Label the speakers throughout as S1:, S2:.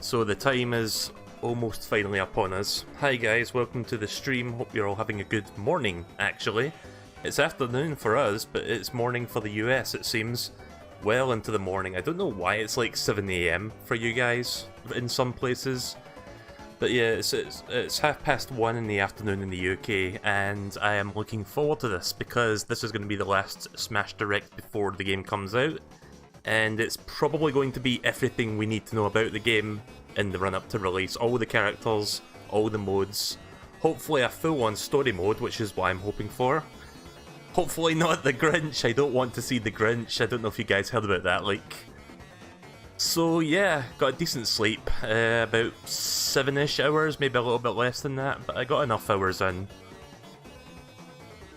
S1: So the time is almost finally upon us. Hi guys, welcome to the stream. Hope you're all having a good morning, actually. It's afternoon for us, but it's morning for the US, it seems. Well into the morning. I don't know why it's like 7 AM for you guys in some places. But yeah, it's 1:30 in the afternoon in the UK, and I am looking forward to this because this is going to be the last Smash Direct before the game comes out. And it's probably going to be everything we need to know about the game in the run-up to release. All the characters, all the modes, hopefully a full-on story mode, which is what I'm hoping for. Hopefully not the Grinch. I don't want to see the Grinch. I don't know if you guys heard about that leak. So yeah, got a decent sleep, about 7-ish hours, maybe a little bit less than that, but I got enough hours in.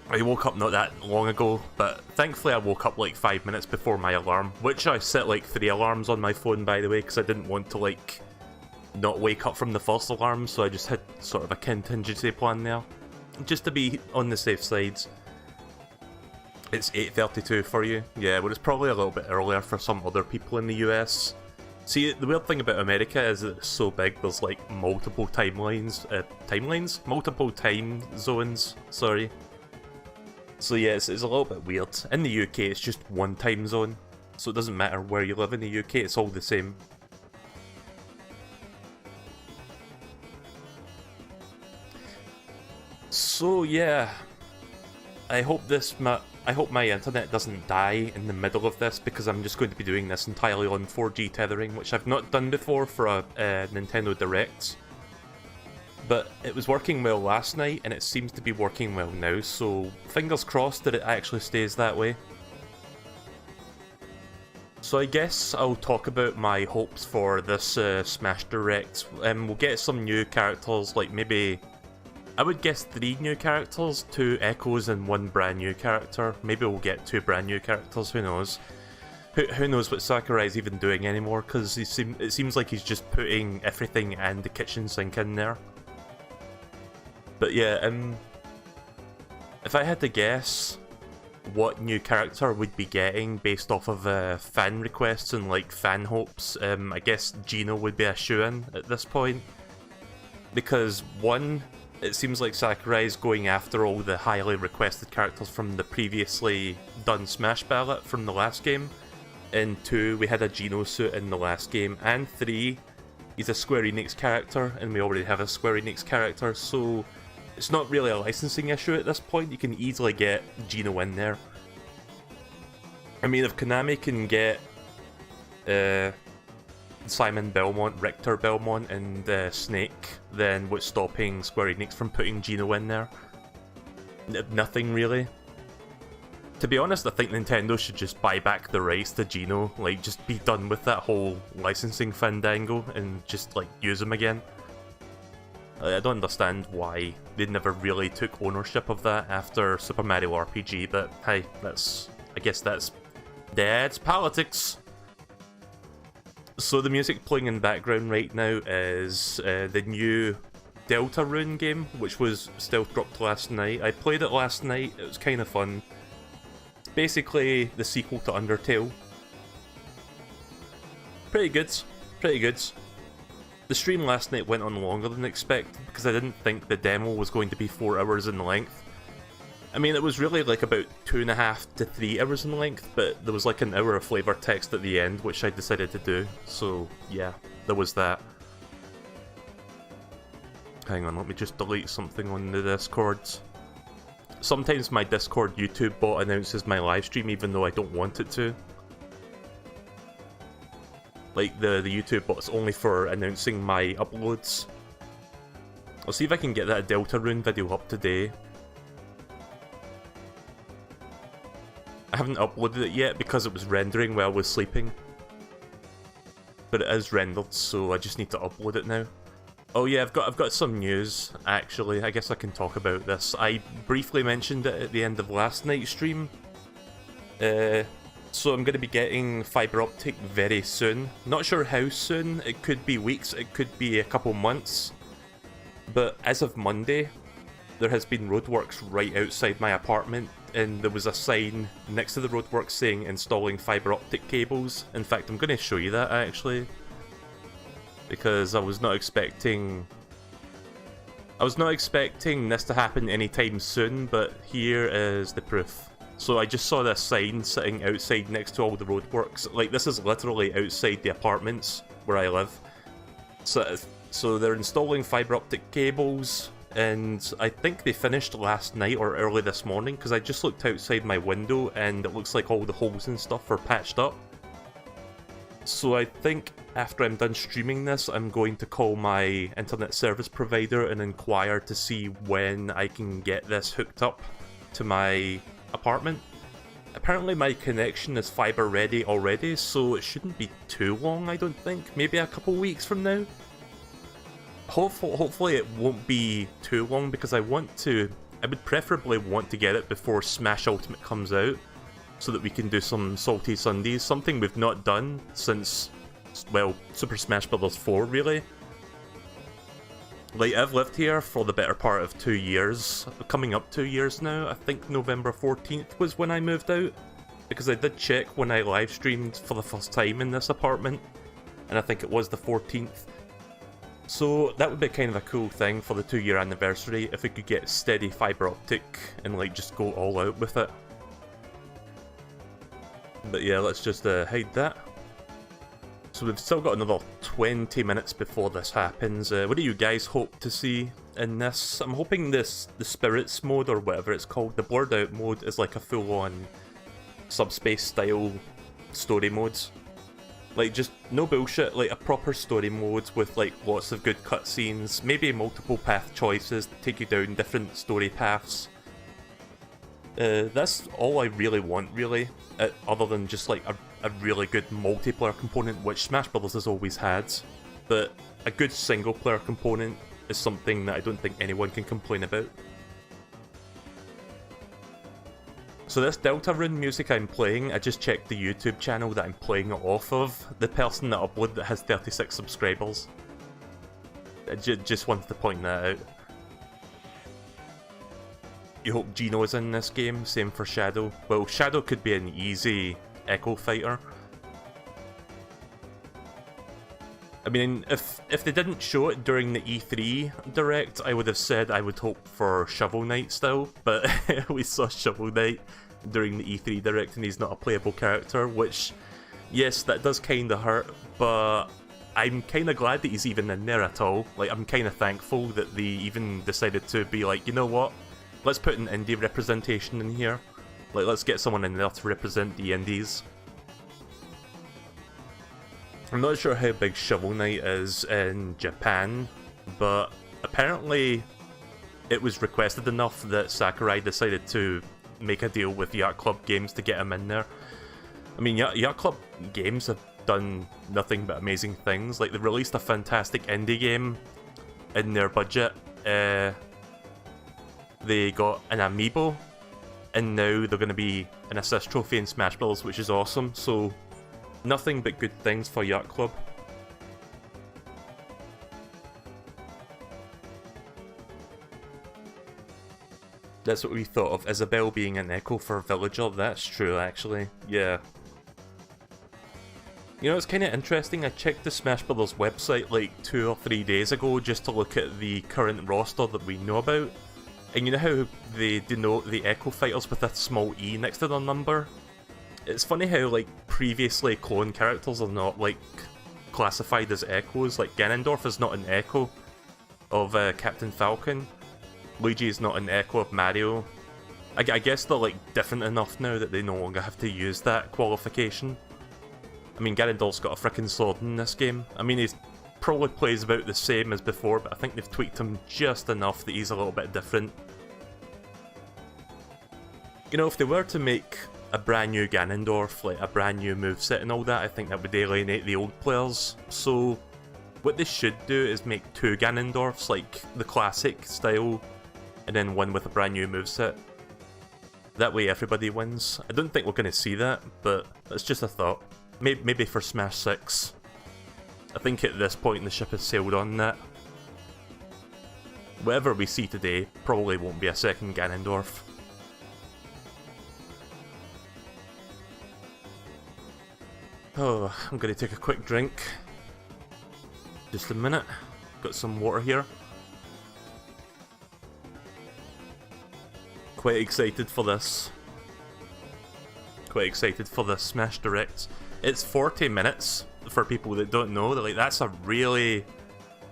S1: I woke up not that long ago, but thankfully I woke up like 5 minutes before my alarm, which I set like 3 alarms on my phone, by the way, because I didn't want to like not wake up from the first alarm, so I just had sort of a contingency plan there, just to be on the safe side. It's 8:32 for you, yeah, well it's probably a little bit earlier for some other people in the US. See, the weird thing about America is that it's so big, there's like multiple multiple time zones, sorry. So yeah, it's a little bit weird. In the UK, it's just one time zone, so it doesn't matter where you live in the UK, it's all the same. So yeah, I hope my internet doesn't die in the middle of this, because I'm just going to be doing this entirely on 4G tethering, which I've not done before for a Nintendo Direct. But it was working well last night, and it seems to be working well now, so fingers crossed that it actually stays that way. So I guess I'll talk about my hopes for this Smash Direct. We'll get some new characters, like maybe, I would guess 3 new characters, 2 echoes and 1 brand new character. Maybe we'll get 2 brand new characters, who knows. Who knows what Sakurai's even doing anymore, because it seems like he's just putting everything and the kitchen sink in there. But yeah, if I had to guess what new character we'd be getting based off of fan requests and like fan hopes, I guess Gino would be a shoo-in at this point. Because 1, it seems like Sakurai's going after all the highly requested characters from the previously done Smash ballot from the last game. And 2, we had a Gino suit in the last game. And 3, he's a Square Enix character, and we already have a Square Enix character, so it's not really a licensing issue at this point. You can easily get Gino in there. I mean, if Konami can get Simon Belmont, Richter Belmont, and Snake, then what's stopping Square Enix from putting Gino in there? Nothing really. To be honest, I think Nintendo should just buy back the rights to Gino, like just be done with that whole licensing fandango and just like use him again. I don't understand why they never really took ownership of that after Super Mario RPG, but hey, I guess that's dad's politics. So the music playing in the background right now is the new Deltarune game, which was stealth dropped last night. I played it last night, it was kind of fun. It's basically the sequel to Undertale. Pretty good, pretty good. The stream last night went on longer than expected because I didn't think the demo was going to be 4 hours in length. I mean, it was really like about 2.5 to 3 hours in length, but there was like an hour of flavor text at the end, which I decided to do, so yeah, there was that. Hang on, let me just delete something on the Discord. Sometimes my Discord YouTube bot announces my live stream even though I don't want it to. Like, the YouTube bot's only for announcing my uploads. I'll see if I can get that Deltarune video up today. I haven't uploaded it yet because it was rendering while I was sleeping. But it is rendered, so I just need to upload it now. Oh yeah, I've got some news, actually. I guess I can talk about this. I briefly mentioned it at the end of last night's stream. So I'm going to be getting fibre optic very soon. Not sure how soon, it could be weeks, it could be a couple months. But as of Monday, there has been roadworks right outside my apartment, and there was a sign next to the roadworks saying installing fibre optic cables. In fact, I'm going to show you that actually. because I was not expecting this to happen anytime soon, but here is the proof. So I just saw this sign sitting outside next to all the roadworks. Like, this is literally outside the apartments where I live. So they're installing fibre optic cables, and I think they finished last night or early this morning, because I just looked outside my window and it looks like all the holes and stuff are patched up. So I think after I'm done streaming this, I'm going to call my internet service provider and inquire to see when I can get this hooked up to my apartment. Apparently my connection is fibre ready already, so it shouldn't be too long, I don't think. Maybe a couple weeks from now. Hopefully it won't be too long, because I would preferably want to get it before Smash Ultimate comes out, so that we can do some Salty Sundays, something we've not done since, well, Super Smash Bros. 4, really. Like, I've lived here for the better part of 2 years, coming up 2 years now. I think November 14th was when I moved out, because I did check when I live streamed for the first time in this apartment, and I think it was the 14th. So that would be kind of a cool thing for the 2-year anniversary, if we could get steady fibre optic and like just go all out with it. But yeah, let's just hide that. So we've still got another 20 minutes before this happens. What do you guys hope to see in this? I'm hoping the Spirits mode, or whatever it's called, the blurred out mode, is like a full-on Subspace style story mode. Like, just no bullshit, like a proper story mode with like lots of good cutscenes, maybe multiple path choices that take you down different story paths. That's all I really want, really, other than just like a really good multiplayer component, which Smash Bros. Has always had. But a good single player component is something that I don't think anyone can complain about. So this Deltarune music I'm playing, I just checked the YouTube channel that I'm playing it off of. The person that uploaded it has 36 subscribers. I just wanted to point that out. You hope Gino is in this game, same for Shadow. Well, Shadow could be an easy Echo fighter. I mean, if they didn't show it during the E3 Direct, I would have said I would hope for Shovel Knight still, but we saw Shovel Knight during the E3 Direct and he's not a playable character, which, yes, that does kinda hurt, but I'm kinda glad that he's even in there at all. Like, I'm kinda thankful that they even decided to be like, you know what, let's put an indie representation in here. Like, let's get someone in there to represent the indies. I'm not sure how big Shovel Knight is in Japan, but apparently it was requested enough that Sakurai decided to make a deal with Yacht Club Games to get him in there. I mean, Yacht Club Games have done nothing but amazing things. Like, they released a fantastic indie game in their budget. They got an amiibo, and now they're going to be an assist trophy in Smash Bros, which is awesome. So nothing but good things for Yacht Club. That's what we thought of Isabelle being an echo for Villager. That's true, actually. Yeah. You know, it's kind of interesting. I checked the Smash Bros. Website like 2 or 3 days ago just to look at the current roster that we know about. And you know how they denote the echo fighters with a small E next to their number? It's funny how, like, previously clone characters are not, like, classified as echoes. Like, Ganondorf is not an echo of Captain Falcon. Luigi is not an echo of Mario. I guess they're, like, different enough now that they no longer have to use that qualification. I mean, Ganondorf's got a frickin' sword in this game. I mean, he probably plays about the same as before, but I think they've tweaked him just enough that he's a little bit different. You know, if they were to make a brand new Ganondorf, like a brand new moveset and all that, I think that would alienate the old players. So what they should do is make 2 Ganondorfs, like the classic style, and then one with a brand new moveset. That way everybody wins. I don't think we're going to see that, but it's just a thought. Maybe for Smash 6. I think at this point the ship has sailed on that. Whatever we see today probably won't be a second Ganondorf. Oh, I'm gonna take a quick drink. Just a minute. Got some water here. Quite excited for this. Quite excited for this Smash Direct. It's 40 minutes for people that don't know. Like, that's a really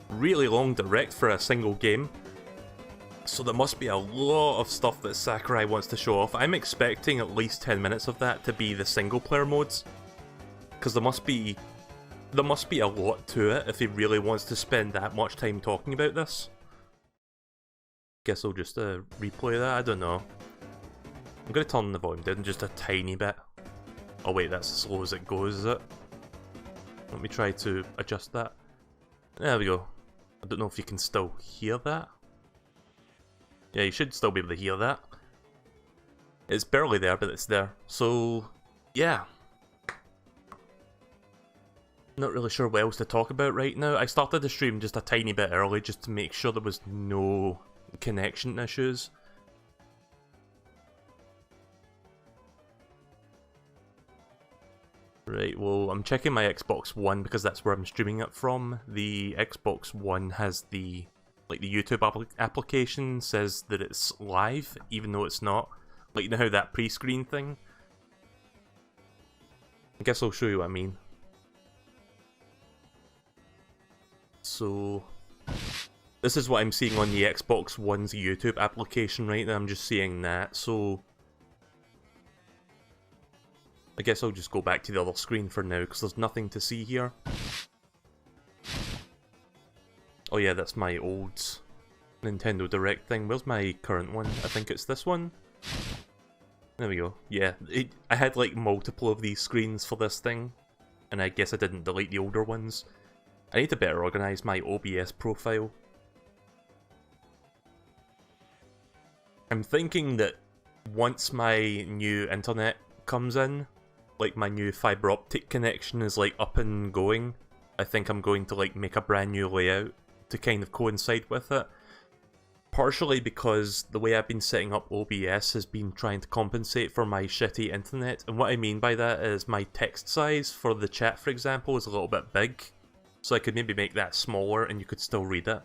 S1: long direct for a single game. So there must be a lot of stuff that Sakurai wants to show off. I'm expecting at least 10 minutes of that to be the single player modes. Because there must be a lot to it if he really wants to spend that much time talking about this. Guess I'll just replay that, I don't know. I'm going to turn the volume down just a tiny bit. Oh wait, that's as slow as it goes, is it? Let me try to adjust that. There we go. I don't know if you can still hear that. Yeah, you should still be able to hear that. It's barely there, but it's there. So, yeah. Not really sure what else to talk about right now. I started the stream just a tiny bit early just to make sure there was no connection issues. Right, well, I'm checking my Xbox One because that's where I'm streaming it from. The Xbox One has the YouTube application says that it's live, even though it's not. Like, you know how that pre-screen thing? I guess I'll show you what I mean. So, this is what I'm seeing on the Xbox One's YouTube application right now. I'm just seeing that, so I guess I'll just go back to the other screen for now, because there's nothing to see here. Oh yeah, that's my old Nintendo Direct thing. Where's my current one? I think it's this one. There we go. Yeah, I had like multiple of these screens for this thing, and I guess I didn't delete the older ones. I need to better organise my OBS profile. I'm thinking that once my new internet comes in, like my new fibre optic connection is like up and going, I think I'm going to like make a brand new layout to kind of coincide with it. Partially because the way I've been setting up OBS has been trying to compensate for my shitty internet, and what I mean by that is my text size for the chat, for example, is a little bit big, so I could maybe make that smaller and you could still read it.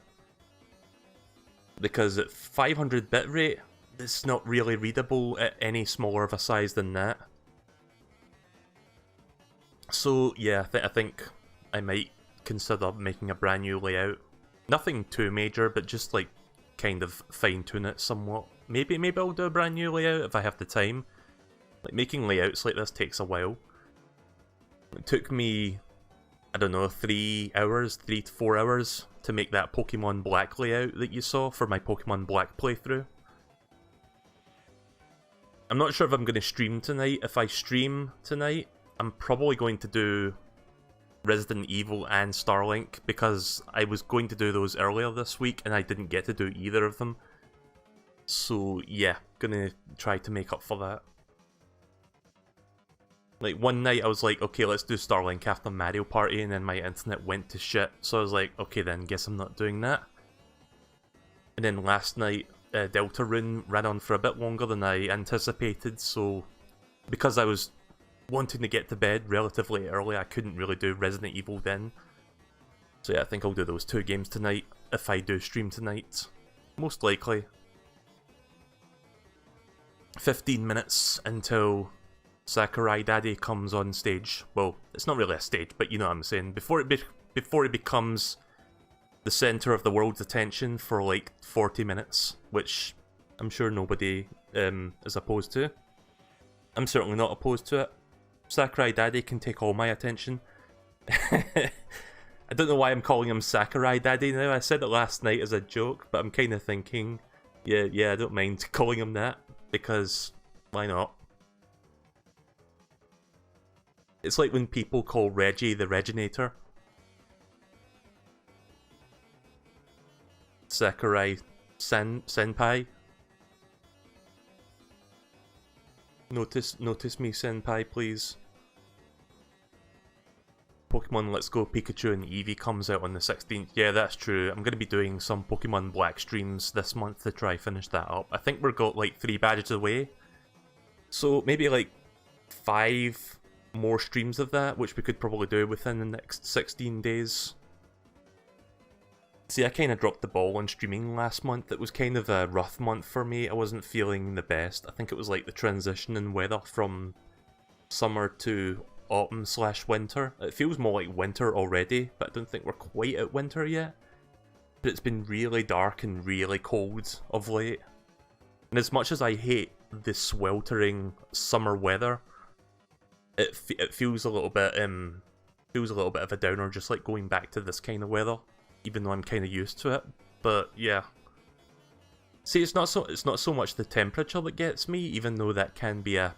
S1: Because at 500 bitrate, it's not really readable at any smaller of a size than that. So yeah, I think I might consider making a brand new layout. Nothing too major, but just like kind of fine tune it somewhat. Maybe I'll do a brand new layout if I have the time. Like, making layouts like this takes a while. It took me, I don't know, 3 to 4 hours to make that Pokemon Black layout that you saw for my Pokemon Black playthrough. I'm not sure if I'm going to stream tonight. If I stream tonight, I'm probably going to do Resident Evil and Starlink, because I was going to do those earlier this week and I didn't get to do either of them. So yeah, gonna try to make up for that. Like, one night I was like, okay, let's do Starlink after Mario Party, and then my internet went to shit, so I was like, okay then, guess I'm not doing that. And then last night, Deltarune ran on for a bit longer than I anticipated, so because I was wanting to get to bed relatively early, I couldn't really do Resident Evil then. So yeah, I think I'll do those 2 games tonight, if I do stream tonight. Most likely. 15 minutes until Sakurai Daddy comes on stage. Well, it's not really a stage, but you know what I'm saying. Before it becomes the centre of the world's attention for like 40 minutes, which I'm sure nobody is opposed to. I'm certainly not opposed to it. Sakurai Daddy can take all my attention. I don't know why I'm calling him Sakurai Daddy now. I said it last night as a joke, but I'm kind of thinking, yeah, I don't mind calling him that, because why not? It's like when people call Reggie the Reginator. Sakurai Senpai. Notice me, Senpai, please. Pokemon Let's Go Pikachu and Eevee comes out on the 16th. Yeah, that's true. I'm going to be doing some Pokemon Black streams this month to try finish that up. I think we've got like 3 badges away. So maybe like 5 more streams of that, which we could probably do within the next 16 days. See, I kind of dropped the ball on streaming last month. It was kind of a rough month for me. I wasn't feeling the best. I think it was like the transition in weather from summer to autumn/winter. It feels more like winter already, but I don't think we're quite at winter yet. But it's been really dark and really cold of late. And as much as I hate the sweltering summer weather, it feels a little bit of a downer, just like going back to this kind of weather, even though I'm kind of used to it. But yeah, see, it's not so much the temperature that gets me, even though that can be a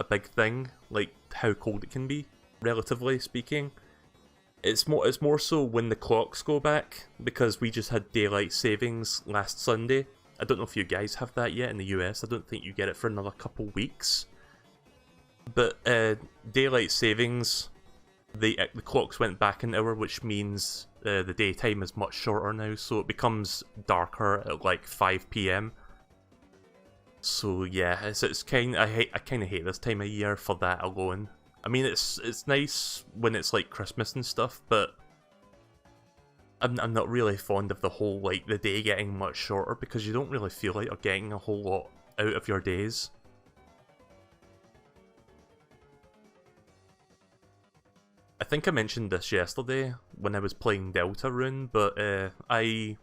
S1: big thing, like how cold it can be, relatively speaking. It's more so when the clocks go back, because we just had daylight savings last Sunday. I don't know if you guys have that yet in the US. I don't think you get it for another couple weeks. But daylight savings, the clocks went back an hour, which means the daytime is much shorter now, so it becomes darker at like 5 PM. So yeah, it's kind. I kind of hate this time of year for that alone. I mean, it's nice when it's like Christmas and stuff, but I'm not really fond of the whole like the day getting much shorter, because you don't really feel like you're getting a whole lot out of your days. I think I mentioned this yesterday when I was playing Deltarune, but I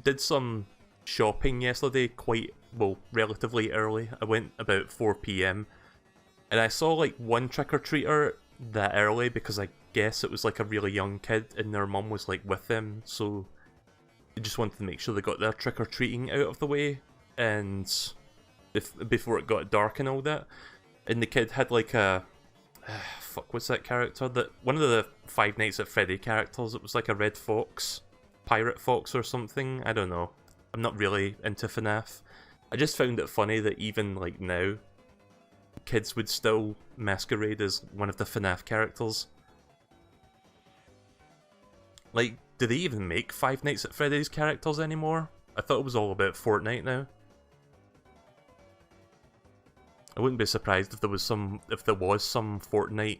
S1: did some shopping yesterday relatively early. I went about 4 PM, and I saw like one trick-or-treater that early, because I guess it was like a really young kid and their mum was like with them, so they just wanted to make sure they got their trick-or-treating out of the way and before it got dark and all that. And the kid had like a fuck, what's that character? That one of the Five Nights at Freddy characters. It was like a red fox, pirate fox or something. I don't know. I'm not really into FNAF. I just found it funny that even like now, kids would still masquerade as one of the FNAF characters. Like, do they even make Five Nights at Freddy's characters anymore? I thought it was all about Fortnite now. I wouldn't be surprised if there was some Fortnite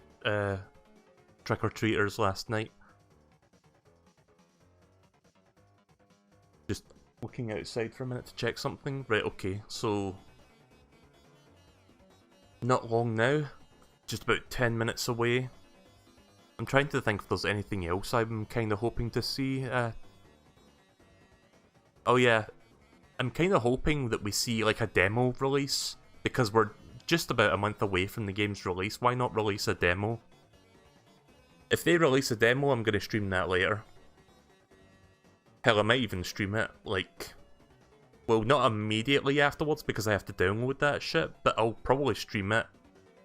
S1: trick-or-treaters last night. Just looking outside for a minute to check something. Right, okay, so not long now, just about 10 minutes away. I'm trying to think if there's anything else I'm kind of hoping to see. Oh yeah, I'm kind of hoping that we see like a demo release, because we're just about a month away from the game's release. Why not release a demo? If they release a demo, I'm going to stream that later. Hell, I might even stream it, like, well, not immediately afterwards because I have to download that shit, but I'll probably stream it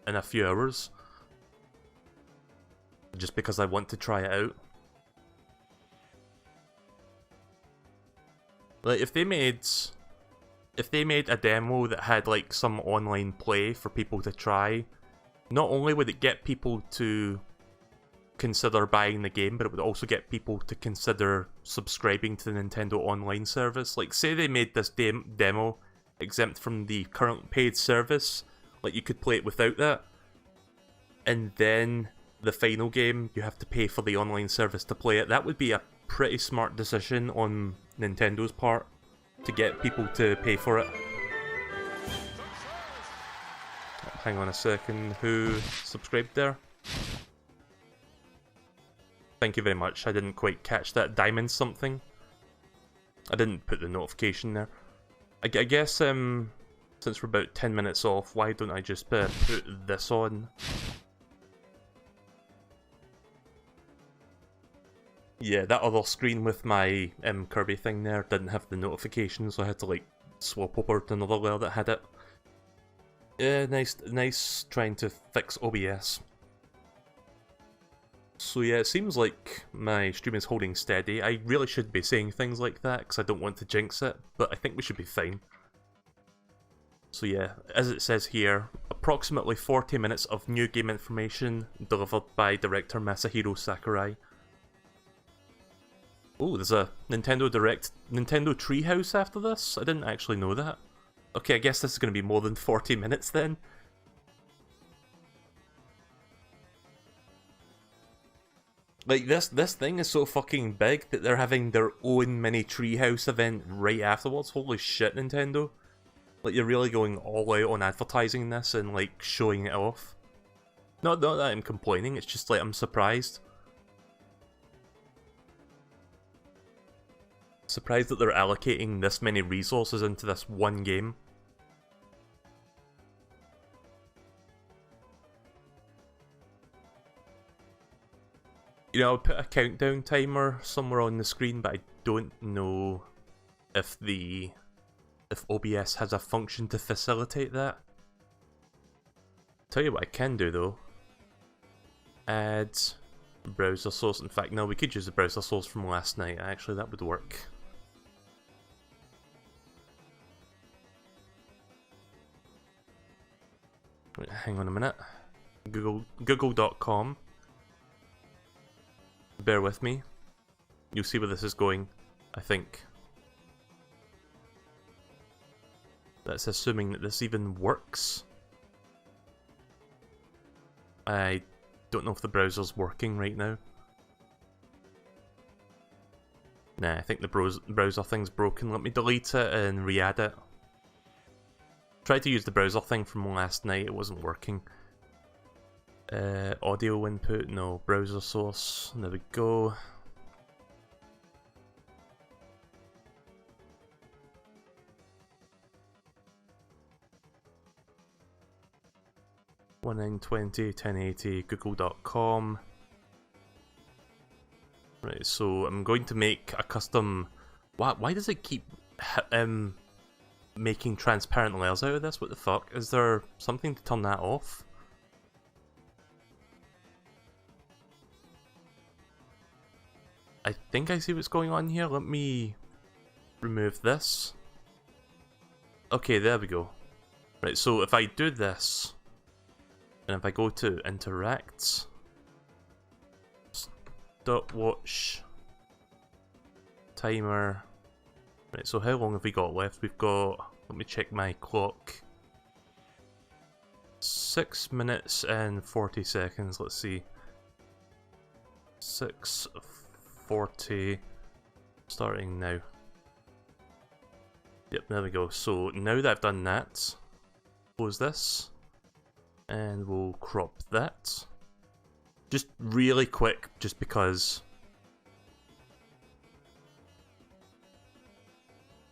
S1: in a few hours. Just because I want to try it out. Like, if they made a demo that had like some online play for people to try, not only would it get people to consider buying the game, but it would also get people to consider subscribing to the Nintendo Online service. Like, say they made this demo exempt from the current paid service, like you could play it without that, and then the final game you have to pay for the online service to play it. That would be a pretty smart decision on Nintendo's part to get people to pay for it. Hang on a second, who subscribed there? Thank you very much. I didn't quite catch that. Diamond something. I didn't put the notification there. I guess since we're about 10 minutes off, why don't I just put this on? Yeah, that other screen with my Kirby thing there didn't have the notification, so I had to like swap over to another layer that had it. Yeah, nice trying to fix OBS. So yeah, it seems like my stream is holding steady. I really should be saying things like that because I don't want to jinx it, but I think we should be fine. So yeah, as it says here, approximately 40 minutes of new game information delivered by director Masahiro Sakurai. Oh, there's a Nintendo Treehouse after this? I didn't actually know that. Okay, I guess this is going to be more than 40 minutes then. Like, this thing is so fucking big that they're having their own mini treehouse event right afterwards. Holy shit, Nintendo. Like, you're really going all out on advertising this and, like, showing it off. Not that I'm complaining, it's just, like, I'm surprised. Surprised that they're allocating this many resources into this one game. You know, I'll put a countdown timer somewhere on the screen, but I don't know if OBS has a function to facilitate that. Tell you what I can do though. Add browser source. In fact, no, we could use the browser source from last night. Actually, that would work. Wait, hang on a minute. Google.com. Bear with me. You'll see where this is going, I think. That's assuming that this even works. I don't know if the browser's working right now. Nah, I think the browser thing's broken. Let me delete it and re-add it. Tried to use the browser thing from last night, it wasn't working. Audio input, no. Browser source, there we go. (1920 1080) google.com. Right, so I'm going to make a custom... Why does it keep making transparent layers out of this? What the fuck? Is there something to turn that off? I think I see what's going on here. Let me remove this. Okay, there we go. Right, so if I do this, and if I go to interact, stopwatch, timer. Right, so how long have we got left? We've got, let me check my clock. 6 minutes and 40 seconds, let's see. 6:40, starting now. Yep, there we go. So now that I've done that, close this, and we'll crop that. Just really quick, just because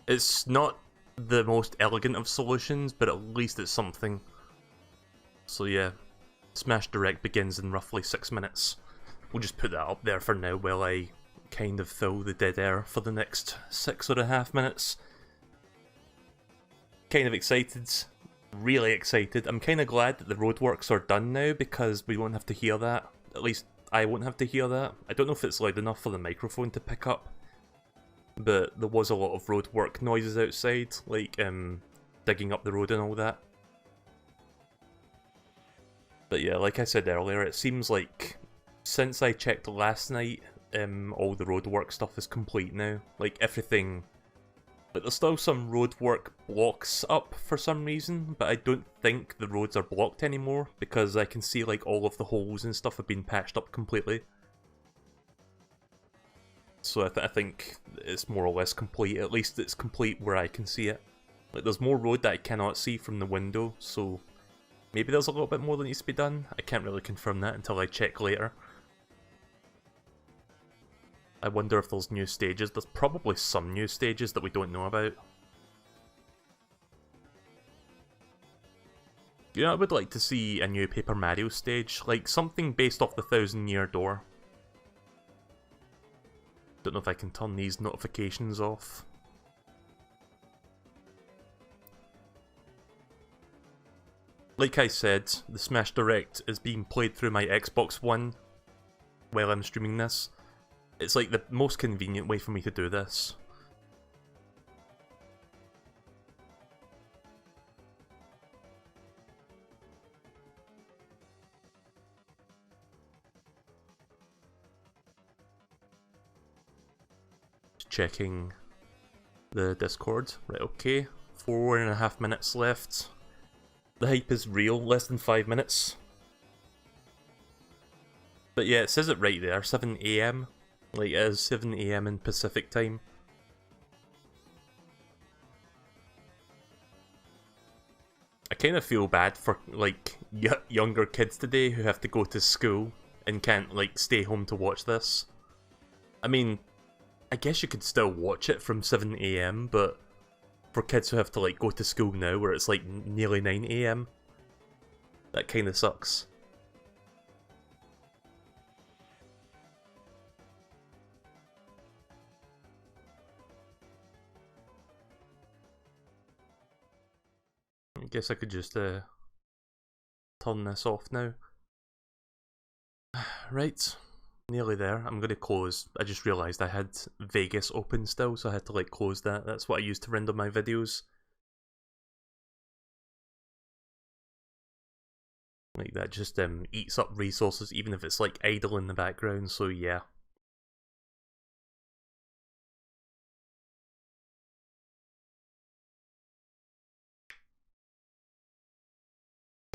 S1: it's not the most elegant of solutions, but at least it's something. So yeah, Smash Direct begins in roughly 6 minutes. We'll just put that up there for now while I kind of fill the dead air for the next 6.5 minutes. Kind of excited, really excited. I'm kind of glad that the roadworks are done now because we won't have to hear that. At least I won't have to hear that. I don't know if it's loud enough for the microphone to pick up, but there was a lot of roadwork noises outside, like digging up the road and all that. But yeah, like I said earlier, it seems like since I checked last night, all the roadwork stuff is complete now. Like everything, but there's still some roadwork blocks up for some reason, but I don't think the roads are blocked anymore because I can see like all of the holes and stuff have been patched up completely. So I think it's more or less complete. At least it's complete where I can see it. Like there's more road that I cannot see from the window, so maybe there's a little bit more that needs to be done. I can't really confirm that until I check later. I wonder if there's new stages. There's probably some new stages that we don't know about. You know, I would like to see a new Paper Mario stage, like something based off the 1000-Year Door. Don't know if I can turn these notifications off. Like I said, the Smash Direct is being played through my Xbox One while I'm streaming this. It's like the most convenient way for me to do this. Just checking the Discord. Right, okay. 4.5 minutes left. The hype is real, less than 5 minutes. But yeah, it says it right there, 7 AM. Like, it is 7 AM in Pacific time. I kind of feel bad for, like, younger kids today who have to go to school and can't, like, stay home to watch this. I mean, I guess you could still watch it from 7 AM, but for kids who have to, like, go to school now where it's, like, nearly 9 AM, that kind of sucks. I guess I could just turn this off now. Right, nearly there. I'm going to close. I just realised I had Vegas open still, so I had to like close that. That's what I use to render my videos. Like that just eats up resources even if it's like idle in the background, so yeah.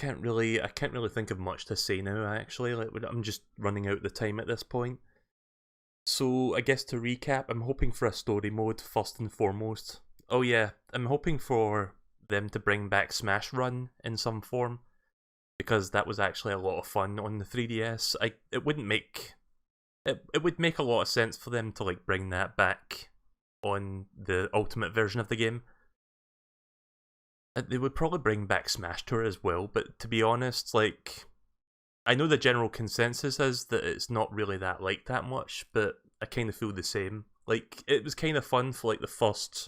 S1: I can't really think of much to say now actually, like I'm just running out the time at this point. So I guess to recap, I'm hoping for a story mode first and foremost. Oh yeah, I'm hoping for them to bring back Smash Run in some form, because that was actually a lot of fun on the 3DS. It would make a lot of sense for them to like bring that back on the Ultimate version of the game. They would probably bring back Smash Tour as well, but to be honest, like, I know the general consensus is that it's not really that like that much, but I kind of feel the same. Like, it was kind of fun for like the first,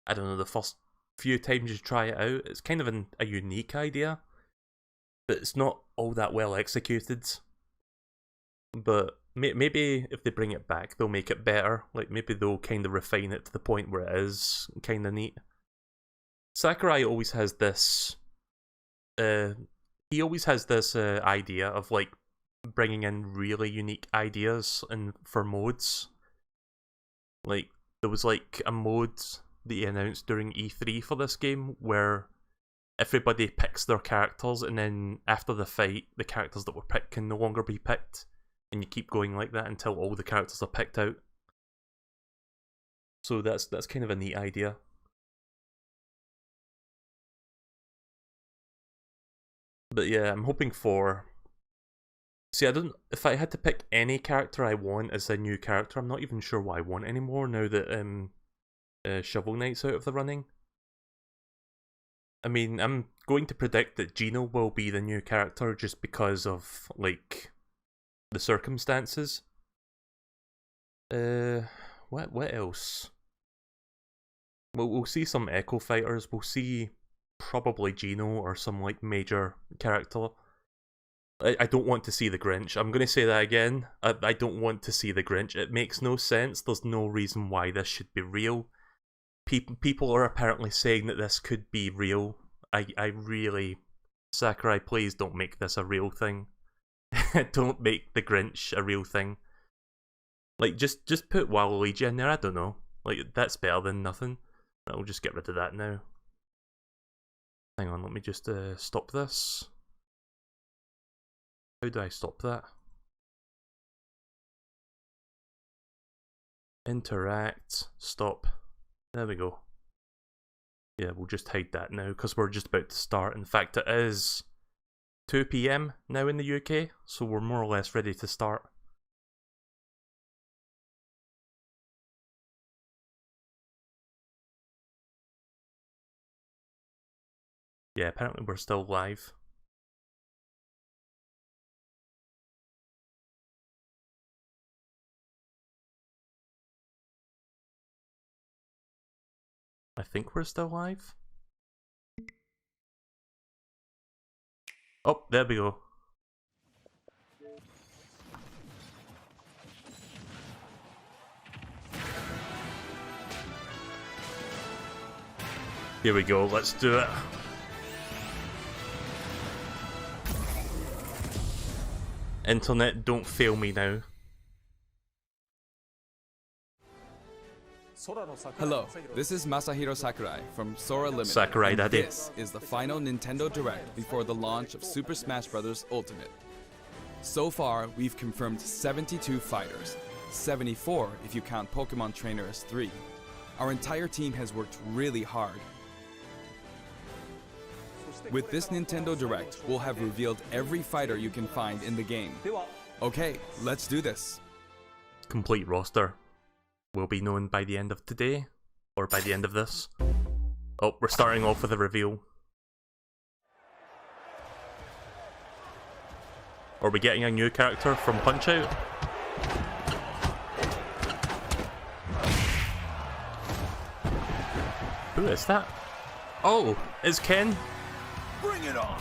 S1: I don't know, the first few times you try it out. It's kind of a unique idea, but it's not all that well executed. But maybe if they bring it back, they'll make it better. Like, maybe they'll kind of refine it to the point where it is kind of neat. Sakurai always has this, idea of like bringing in really unique ideas and for modes. Like there was like a mode that he announced during E3 for this game where everybody picks their characters, and then after the fight, the characters that were picked can no longer be picked, and you keep going like that until all the characters are picked out. So that's kind of a neat idea. But yeah, I'm hoping for... See, if I had to pick any character I want as a new character, I'm not even sure what I want anymore now that Shovel Knight's out of the running. I mean, I'm going to predict that Gino will be the new character just because of, like, the circumstances. What else? We'll see some Echo Fighters, we'll see probably Gino or some like major character. I don't want to see the Grinch. I'm going to say that again. I don't want to see the Grinch. It makes no sense. There's no reason why this should be real. People are apparently saying that this could be real. I really... Sakurai, please don't make this a real thing. Don't make the Grinch a real thing. Like, just put Waluigi in there, I don't know. Like, that's better than nothing. I'll just get rid of that now. Hang on, let me just stop this. How do I stop that? Interact, stop. There we go. Yeah, we'll just hide that now because we're just about to start. In fact, it is 2 PM now in the UK, so we're more or less ready to start. Yeah, apparently we're still live. I think we're still live. Oh, there we go. Here we go, let's do it. Internet, don't fail me now.
S2: Hello, this is Masahiro Sakurai from Sora Limited.
S1: Sakurai Daddy.
S2: This is the final Nintendo Direct before the launch of Super Smash Bros. Ultimate. So far, we've confirmed 72 fighters, 74 if you count Pokemon Trainer as 3. Our entire team has worked really hard. With this Nintendo Direct, we'll have revealed every fighter you can find in the game. Okay, let's do this.
S1: Complete roster will be known by the end of today, or by the end of this. Oh, we're starting off with a reveal. Are we getting a new character from Punch-Out? Who is that? Oh, it's Ken.
S3: Bring it on!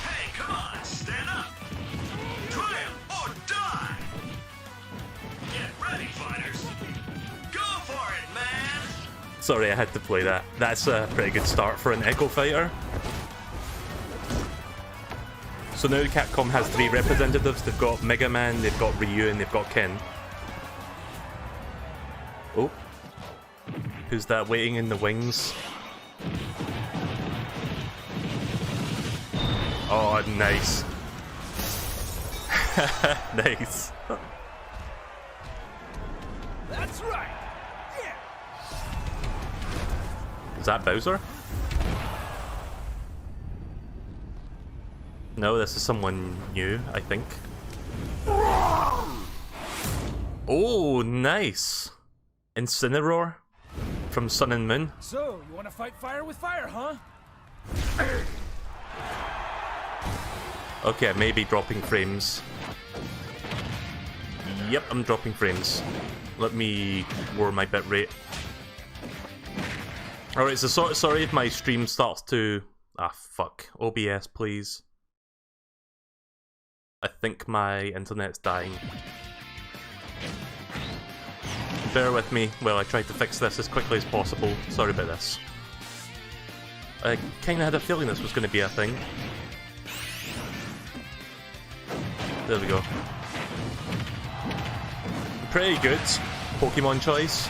S3: Hey, come on, stand up! Triumph or die! Get ready, fighters! Go for it, man!
S1: Sorry, I had to play that. That's a pretty good start for an Echo Fighter. So now Capcom has 3 representatives. They've got Mega Man, they've got Ryu, and they've got Ken. Oh. Who's that waiting in the wings? Oh, nice. Nice.
S3: That's right! Yeah!
S1: Is that Bowser? No, this is someone new, I think. Oh, nice! Incineroar from Sun and Moon.
S3: So, you want to fight fire with fire, huh?
S1: Okay, maybe dropping frames. Yep, I'm dropping frames. Let me lower my bitrate. Alright, so sorry if my stream starts to... Ah, fuck. OBS, please. I think my internet's dying. Bear with me while I try to fix this as quickly as possible. Sorry about this. I kinda had a feeling this was gonna be a thing. There we go. Pretty good Pokemon choice.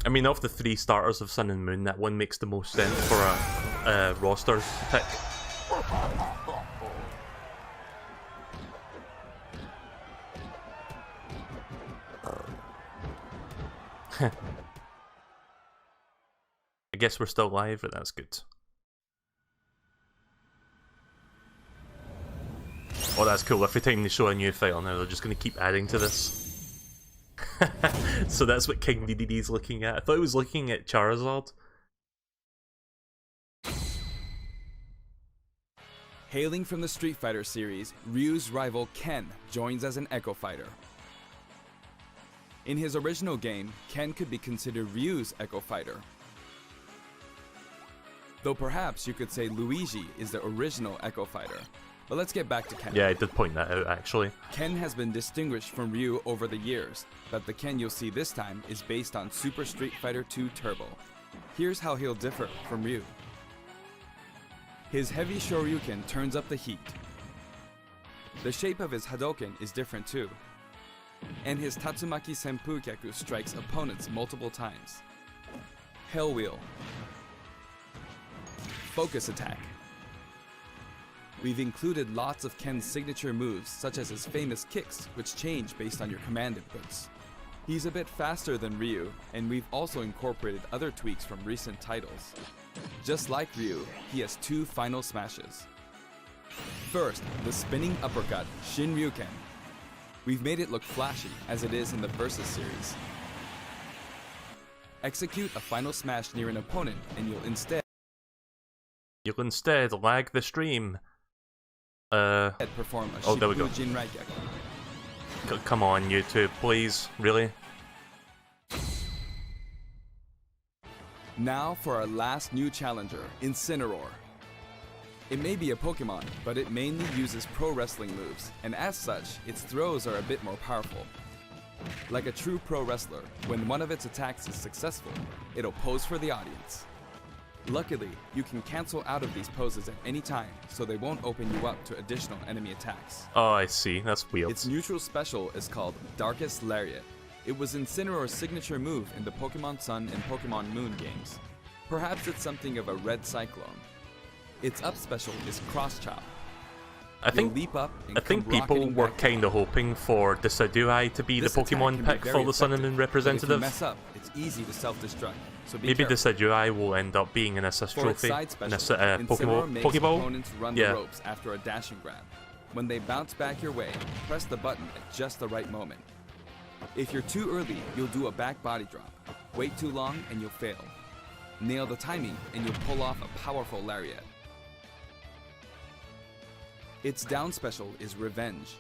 S1: I mean, of the 3 starters of Sun and Moon, that one makes the most sense for a roster pick. I guess we're still live, but that's good. Oh, that's cool. Every time they show a new fighter now, they're just going to keep adding to this. So that's what King DDD's looking at. I thought he was looking at Charizard.
S2: Hailing from the Street Fighter series, Ryu's rival Ken joins as an Echo Fighter. In his original game, Ken could be considered Ryu's Echo Fighter. Though perhaps you could say Luigi is the original Echo Fighter. But let's get back to Ken.
S1: Yeah, I did point that out, actually.
S2: Ken has been distinguished from Ryu over the years, but the Ken you'll see this time is based on Super Street Fighter 2 Turbo. Here's how he'll differ from Ryu. His heavy Shoryuken turns up the heat. The shape of his Hadoken is different too. And his Tatsumaki Senpukyaku strikes opponents multiple times. Hell Wheel. Focus Attack. We've included lots of Ken's signature moves, such as his famous kicks, which change based on your command inputs. He's a bit faster than Ryu, and we've also incorporated other tweaks from recent titles. Just like Ryu, he has 2 final smashes. First, the spinning uppercut, Shinryuken. We've made it look flashy, as it is in the Versus series. Execute a final smash near an opponent, and you'll instead
S1: lag the stream.
S2: perform a
S1: there we go.
S2: Shifu Jinraigeki.
S1: Come on, YouTube, please. Really?
S2: Now for our last new challenger, Incineroar. It may be a Pokemon, but it mainly uses pro wrestling moves, and as such, its throws are a bit more powerful. Like a true pro wrestler, when one of its attacks is successful, it'll pose for the audience. Luckily, you can cancel out of these poses at any time, so they won't open you up to additional enemy attacks.
S1: Oh, I see. That's weird.
S2: Its neutral special is called Darkest Lariat. It was Incineroar's signature move in the Pokemon Sun and Pokemon Moon games. Perhaps it's something of a red cyclone. Its up special is Cross Chop.
S1: I think
S2: Leap up and
S1: people
S2: come rocketing
S1: were
S2: back
S1: kind of hoping for Decidueye to be
S2: This
S1: the
S2: attack
S1: Pokemon
S2: can be
S1: pick
S2: very
S1: for the Sun and
S2: effective,
S1: Moon
S2: but
S1: representative.
S2: If you mess up, it's easy to self-destruct, so be
S1: Maybe
S2: careful.
S1: Decidueye will end up being an assist
S2: For its
S1: trophy
S2: side
S1: in a
S2: special, Incineroar makes
S1: Pokeball.
S2: opponents run
S1: Yeah.
S2: the ropes after a dash and grab. When they bounce back your way, press the button at just the right moment. If you're too early, you'll do a back body drop. Wait too long and you'll fail. Nail the timing and you'll pull off a powerful lariat. Its down special is Revenge.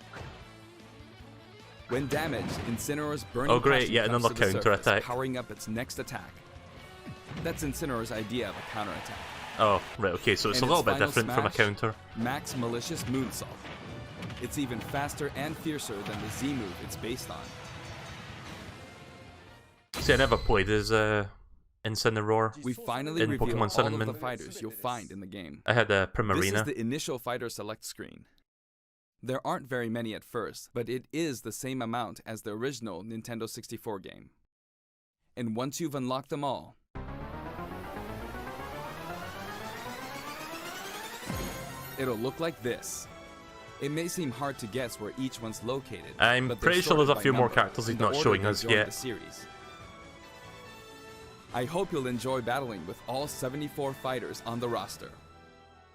S2: When damaged, Incineroar's burning
S1: Oh, great,
S2: passion
S1: yet
S2: comes
S1: another
S2: to the surface,
S1: counter-attack.
S2: powering up its next attack. That's Incineroar's idea of a counterattack.
S1: Oh, right, okay, so it's
S2: And
S1: a little
S2: its
S1: bit
S2: final
S1: different from a
S2: smash?
S1: counter.
S2: Max Malicious Moonsault. It's even faster and fiercer than the Z move it's based on.
S1: See, I never played as Incineroar.
S2: We finally
S1: In
S2: reveal
S1: Pokemon Sun
S2: all
S1: and
S2: of the
S1: Moon.
S2: fighters you'll find in the game.
S1: I had a
S2: This is
S1: Primarina.
S2: the initial fighter select screen. There aren't very many at first, but it is the same amount as the original Nintendo 64 game. And once you've unlocked them all, it'll look like this. It may seem hard to guess where each one's located.
S1: I'm
S2: but they're
S1: pretty sure there's a
S2: sorted by
S1: few more
S2: number,
S1: characters he's
S2: in the
S1: not
S2: order
S1: showing
S2: they
S1: us
S2: joined
S1: yet.
S2: the series. I hope you'll enjoy battling with all 74 fighters on the roster.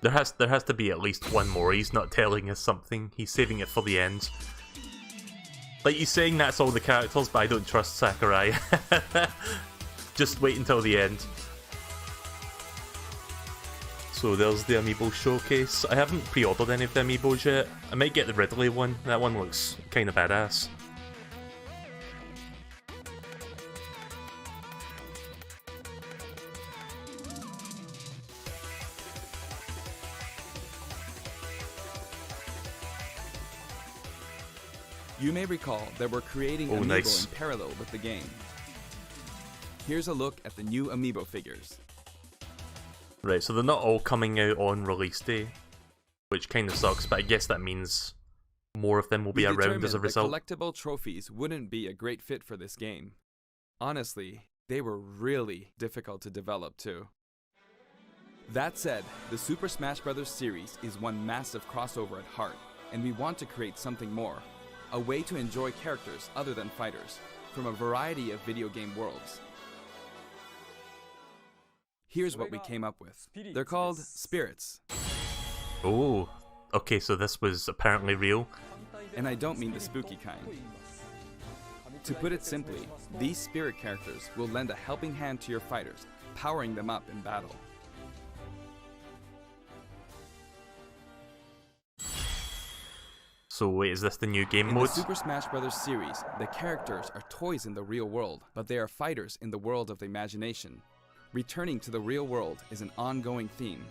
S1: There has to be at least one more. He's not telling us something. He's saving it for the end. Like, he's saying that's all the characters, but I don't trust Sakurai. Just wait until the end. So there's the Amiibo showcase. I haven't pre-ordered any of the Amiibos yet. I might get the Ridley one. That one looks kind of badass.
S2: You may recall that we're creating
S1: Oh,
S2: Amiibo
S1: nice.
S2: in parallel with the game. Here's a look at the new Amiibo figures.
S1: Right, so they're not all coming out on release day, which kind of sucks, but I guess that means more of them will be
S2: We
S1: around as a
S2: determined
S1: result.
S2: that collectible trophies wouldn't be a great fit for this game. Honestly, they were really difficult to develop too. That said, the Super Smash Bros. Series is one massive crossover at heart, and we want to create something more. A way to enjoy characters other than fighters, from a variety of video game worlds. Here's what we came up with. They're called Spirits.
S1: Oh, okay, so this was apparently real.
S2: And I don't mean the spooky kind. To put it simply, these spirit characters will lend a helping hand to your fighters, powering them up in battle.
S1: So wait, is this the new game
S2: In the
S1: mode?
S2: Super Smash Bros. Series, the characters are toys in the real world, but they are fighters in the world of the imagination. Returning to the real world is an ongoing theme.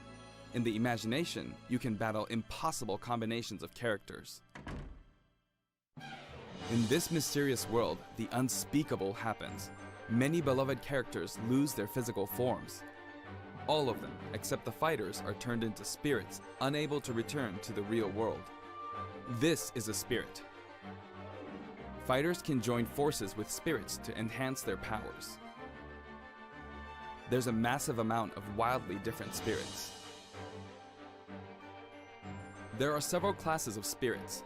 S2: In the imagination, you can battle impossible combinations of characters. In this mysterious world, the unspeakable happens. Many beloved characters lose their physical forms. All of them, except the fighters, are turned into spirits, unable to return to the real world. This is a spirit. Fighters can join forces with spirits to enhance their powers. There's a massive amount of wildly different spirits. There are several classes of spirits.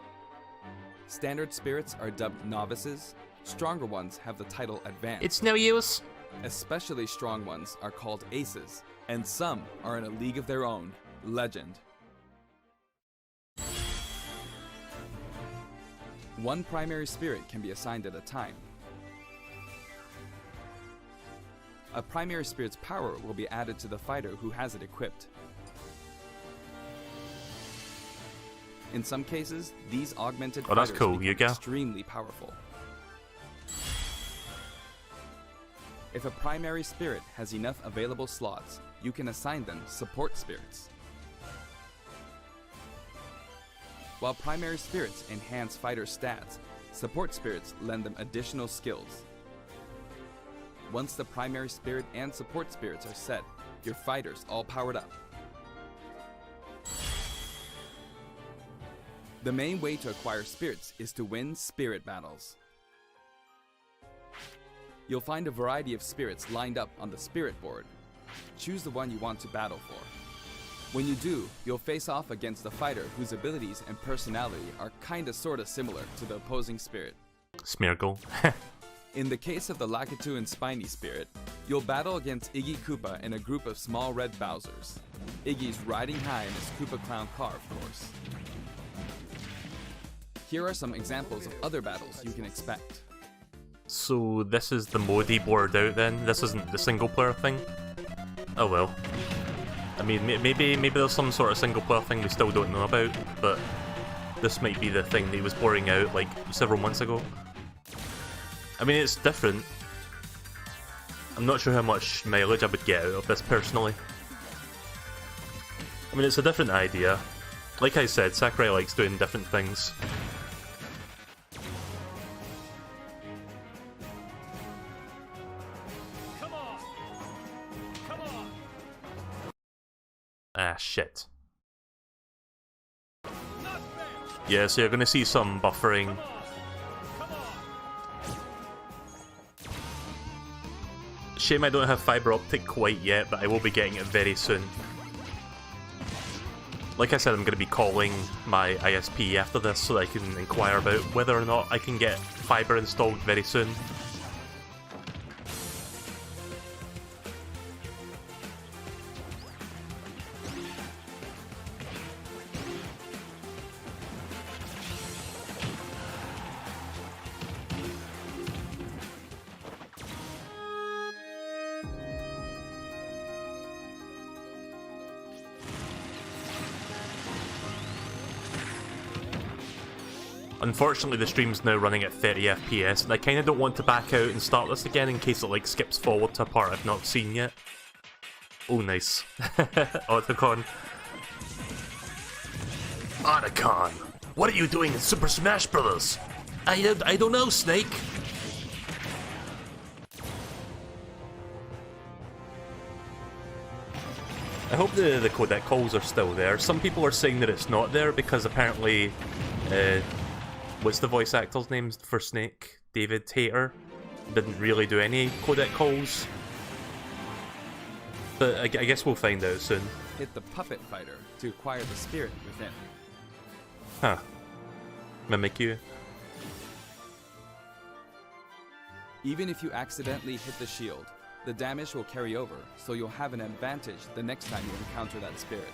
S2: Standard spirits are dubbed novices. Stronger ones have the title advanced.
S1: It's no use.
S2: Especially strong ones are called aces, and some are in a league of their own, legend. One primary spirit can be assigned at a time. A primary spirit's power will be added to the fighter who has it equipped. In some cases, these augmented
S1: Oh, that's
S2: fighters
S1: cool,
S2: become
S1: Yuga.
S2: extremely powerful. If a primary spirit has enough available slots, you can assign them support spirits. While primary spirits enhance fighter stats, support spirits lend them additional skills. Once the primary spirit and support spirits are set, your fighters all powered up. The main way to acquire spirits is to win spirit battles. You'll find a variety of spirits lined up on the spirit board. Choose the one you want to battle for. When you do, you'll face off against a fighter whose abilities and personality are kinda sorta similar to the opposing spirit.
S1: Smeargle.
S2: In the case of the Lakitu and Spiny spirit, you'll battle against Iggy Koopa and a group of small red Bowsers. Iggy's riding high in his Koopa Clown car, of course. Here are some examples of other battles you can expect.
S1: So this is the mode he blurred out then? This isn't the single player thing? Oh well. I mean, maybe there's some sort of single player thing we still don't know about, but this might be the thing that he was blurring out like several months ago. I mean, it's different. I'm not sure how much mileage I would get out of this personally. I mean, it's a different idea. Like I said, Sakurai likes doing different things.
S3: Come on! Come on!
S1: Ah, shit.
S3: Not fair!
S1: Yeah, so you're gonna see some buffering.
S3: Come on!
S1: Shame I don't have fiber optic quite yet, but I will be getting it very soon. Like I said, I'm going to be calling my ISP after this so that I can inquire about whether or not I can get fiber installed very soon. Unfortunately, the stream's now running at 30 FPS, and I kinda don't want to back out and start this again in case it like skips forward to a part I've not seen yet. Oh, nice. Otacon. Otacon! What are you doing in Super Smash Bros? I don't know, Snake! I hope the codec calls are still there. Some people are saying that it's not there because apparently, what's the voice actor's name for Snake? David Hayter didn't really do any codec calls. But I guess we'll find out soon.
S2: Hit the Puppet Fighter to acquire the spirit within.
S1: Huh. Mimikyu.
S2: Even if you accidentally hit the shield, the damage will carry over, so you'll have an advantage the next time you encounter that spirit.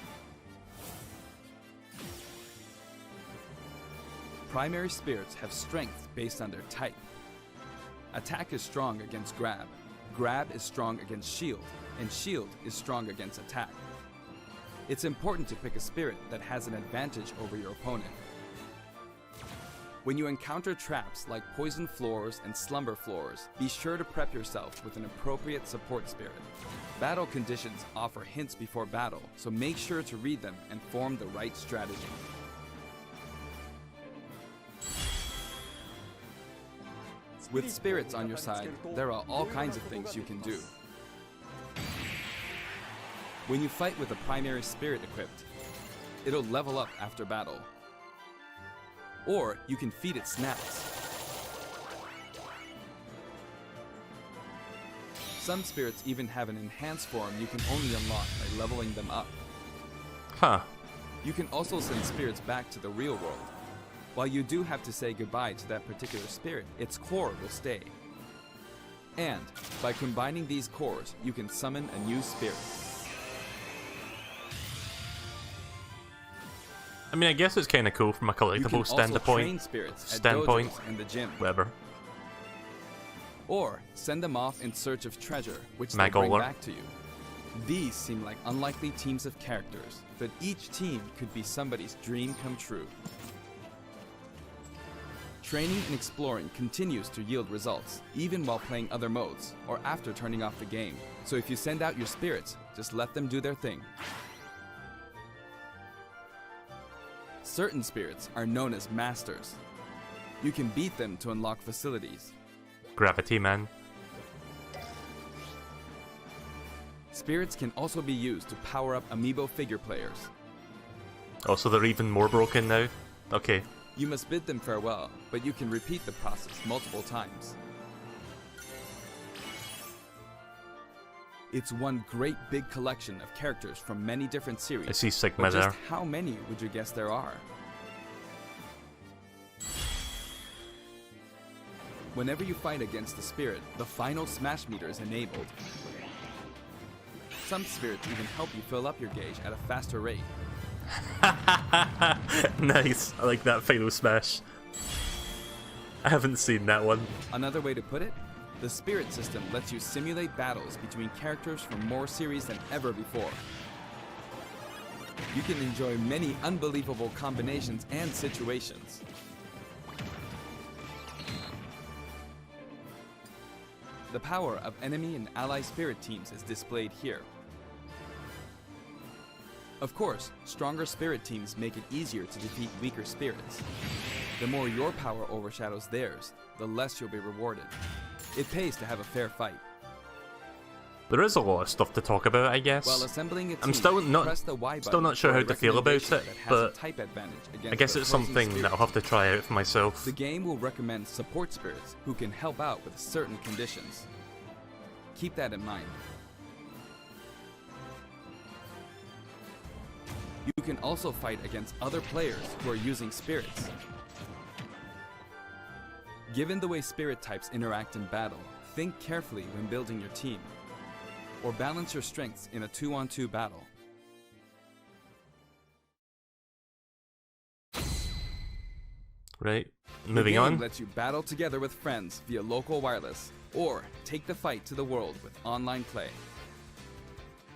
S2: Primary spirits have strength based on their type. Attack is strong against grab, grab is strong against shield, and shield is strong against attack. It's important to pick a spirit that has an advantage over your opponent. When you encounter traps like poison floors and slumber floors, be sure to prep yourself with an appropriate support spirit. Battle conditions offer hints before battle, so make sure to read them and form the right strategy. With spirits on your side, there are all kinds of things you can do. When you fight with a primary spirit equipped, it'll level up after battle. Or you can feed it snaps. Some spirits even have an enhanced form you can only unlock by leveling them up.
S1: Huh.
S2: You can also send spirits back to the real world. While you do have to say goodbye to that particular spirit, its core will stay. And by combining these cores, you can summon a new spirit.
S1: I mean, I guess it's kind of cool from a collectible standpoint. Standpoint.
S2: In the gym.
S1: Whatever.
S2: Or send them off in search of treasure, which they
S1: Magolor.
S2: bring back to you. These seem like unlikely teams of characters, but each team could be somebody's dream come true. Training and exploring continues to yield results, even while playing other modes, or after turning off the game. So if you send out your spirits, just let them do their thing. Certain spirits are known as masters. You can beat them to unlock facilities.
S1: Gravity Man.
S2: Spirits can also be used to power up amiibo figure players.
S1: Oh, so they're even more broken now? Okay.
S2: You must bid them farewell, but you can repeat the process multiple times. It's one great big collection of characters from many different series.
S1: I see Sigma
S2: but just
S1: there.
S2: how many would you guess there are? Whenever you fight against the spirit, the final smash meter is enabled. Some spirits even help you fill up your gauge at a faster rate.
S1: Nice. I like that final smash. I haven't seen that one.
S2: Another way to put it, the spirit system lets you simulate battles between characters from more series than ever before. You can enjoy many unbelievable combinations and situations. The power of enemy and ally spirit teams is displayed here. Of course, stronger spirit teams make it easier to defeat weaker spirits. The more your power overshadows theirs, the less you'll be rewarded. It pays to have a fair fight.
S1: There is a lot of stuff to talk about, I guess.
S2: While assembling a team,
S1: I'm still not
S2: press the Y
S1: still not
S2: button
S1: sure
S2: for
S1: how
S2: a
S1: to feel about
S2: recommendation
S1: it,
S2: that has a
S1: but
S2: type advantage against
S1: I guess
S2: the
S1: it's
S2: opposing
S1: something
S2: spirit.
S1: that I'll have to try out for myself.
S2: The game will recommend support spirits who can help out with certain conditions. Keep that in mind. You can also fight against other players who are using spirits. Given the way spirit types interact in battle, think carefully when building your team, or balance your strengths in a 2-on-2 battle.
S1: Right,
S2: The
S1: moving
S2: game
S1: on.
S2: lets you battle together with friends via local wireless, or take the fight to the world with online play.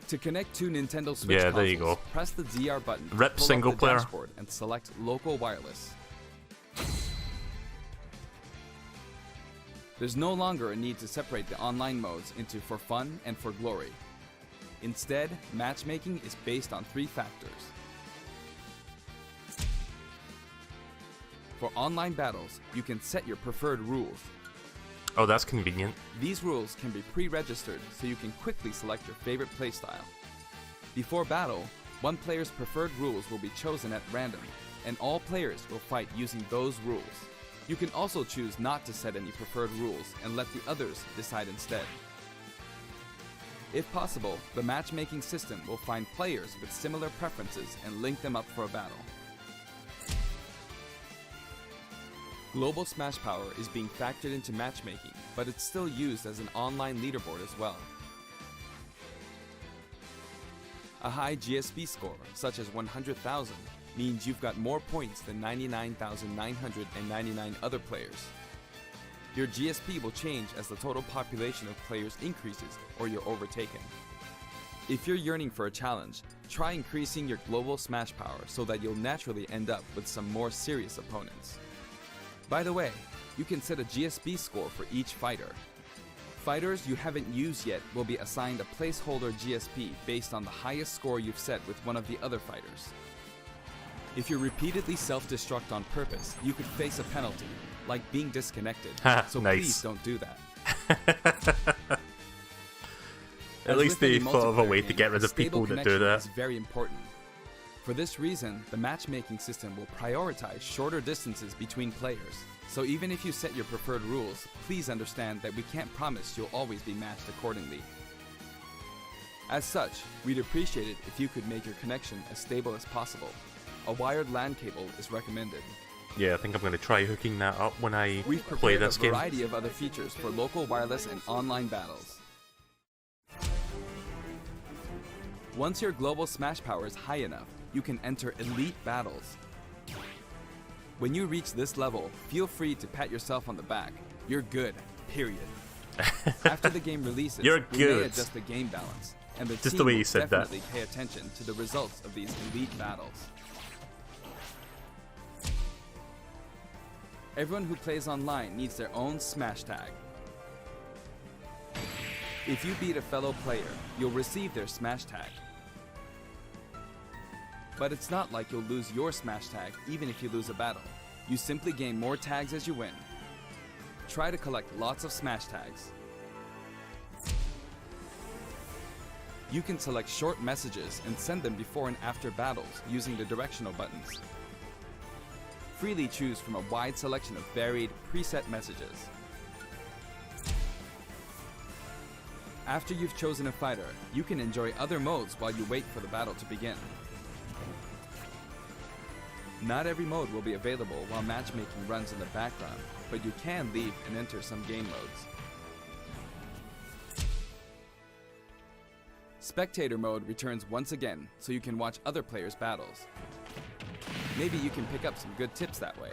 S2: To connect two Nintendo Switch
S1: Yeah,
S2: consoles,
S1: there you go.
S2: press the DR button,
S1: Rip
S2: pull
S1: single
S2: up the
S1: player.
S2: dashboard, and select local wireless. There's no longer a need to separate the online modes into for fun and for glory. Instead, matchmaking is based on 3 factors. For online battles, you can set your preferred rules.
S1: Oh, that's convenient.
S2: These rules can be pre-registered so you can quickly select your favorite playstyle. Before battle, one player's preferred rules will be chosen at random, and all players will fight using those rules. You can also choose not to set any preferred rules and let the others decide instead. If possible, the matchmaking system will find players with similar preferences and link them up for a battle. Global Smash Power is being factored into matchmaking, but it's still used as an online leaderboard as well. A high GSP score, such as 100,000, means you've got more points than 99,999 other players. Your GSP will change as the total population of players increases or you're overtaken. If you're yearning for a challenge, try increasing your global smash power so that you'll naturally end up with some more serious opponents. By the way, you can set a GSP score for each fighter. Fighters you haven't used yet will be assigned a placeholder GSP based on the highest score you've set with one of the other fighters. If you repeatedly self-destruct on purpose, you could face a penalty, like being disconnected, so
S1: Nice.
S2: please don't do that.
S1: At
S2: As
S1: least
S2: with any
S1: they thought of a
S2: multiplayer
S1: way to
S2: game,
S1: get rid
S2: a
S1: of
S2: stable
S1: people that do
S2: connection
S1: that.
S2: is very important. For this reason, the matchmaking system will prioritize shorter distances between players. So even if you set your preferred rules, please understand that we can't promise you'll always be matched accordingly. As such, we'd appreciate it if you could make your connection as stable as possible. A wired LAN cable is recommended.
S1: Yeah, I think I'm going to try hooking that up when I
S2: We've
S1: play
S2: prepared
S1: this
S2: a
S1: game.
S2: variety of other features for local wireless and online battles. Once your global smash power is high enough, you can enter elite battles. When you reach this level, feel free to pat yourself on the back. You're good, period. After the game releases,
S1: You're
S2: we
S1: good.
S2: may adjust the game balance, and the
S1: Just
S2: team
S1: the way
S2: will
S1: you said that.
S2: definitely pay attention to the results of these elite battles. Everyone who plays online needs their own smash tag. If you beat a fellow player, you'll receive their smash tag. But it's not like you'll lose your smash tag even if you lose a battle. You simply gain more tags as you win. Try to collect lots of smash tags. You can select short messages and send them before and after battles using the directional buttons. Freely choose from a wide selection of varied, preset messages. After you've chosen a fighter, you can enjoy other modes while you wait for the battle to begin. Not every mode will be available while matchmaking runs in the background, but you can leave and enter some game modes. Spectator mode returns once again, so you can watch other players' battles. Maybe you can pick up some good tips that way.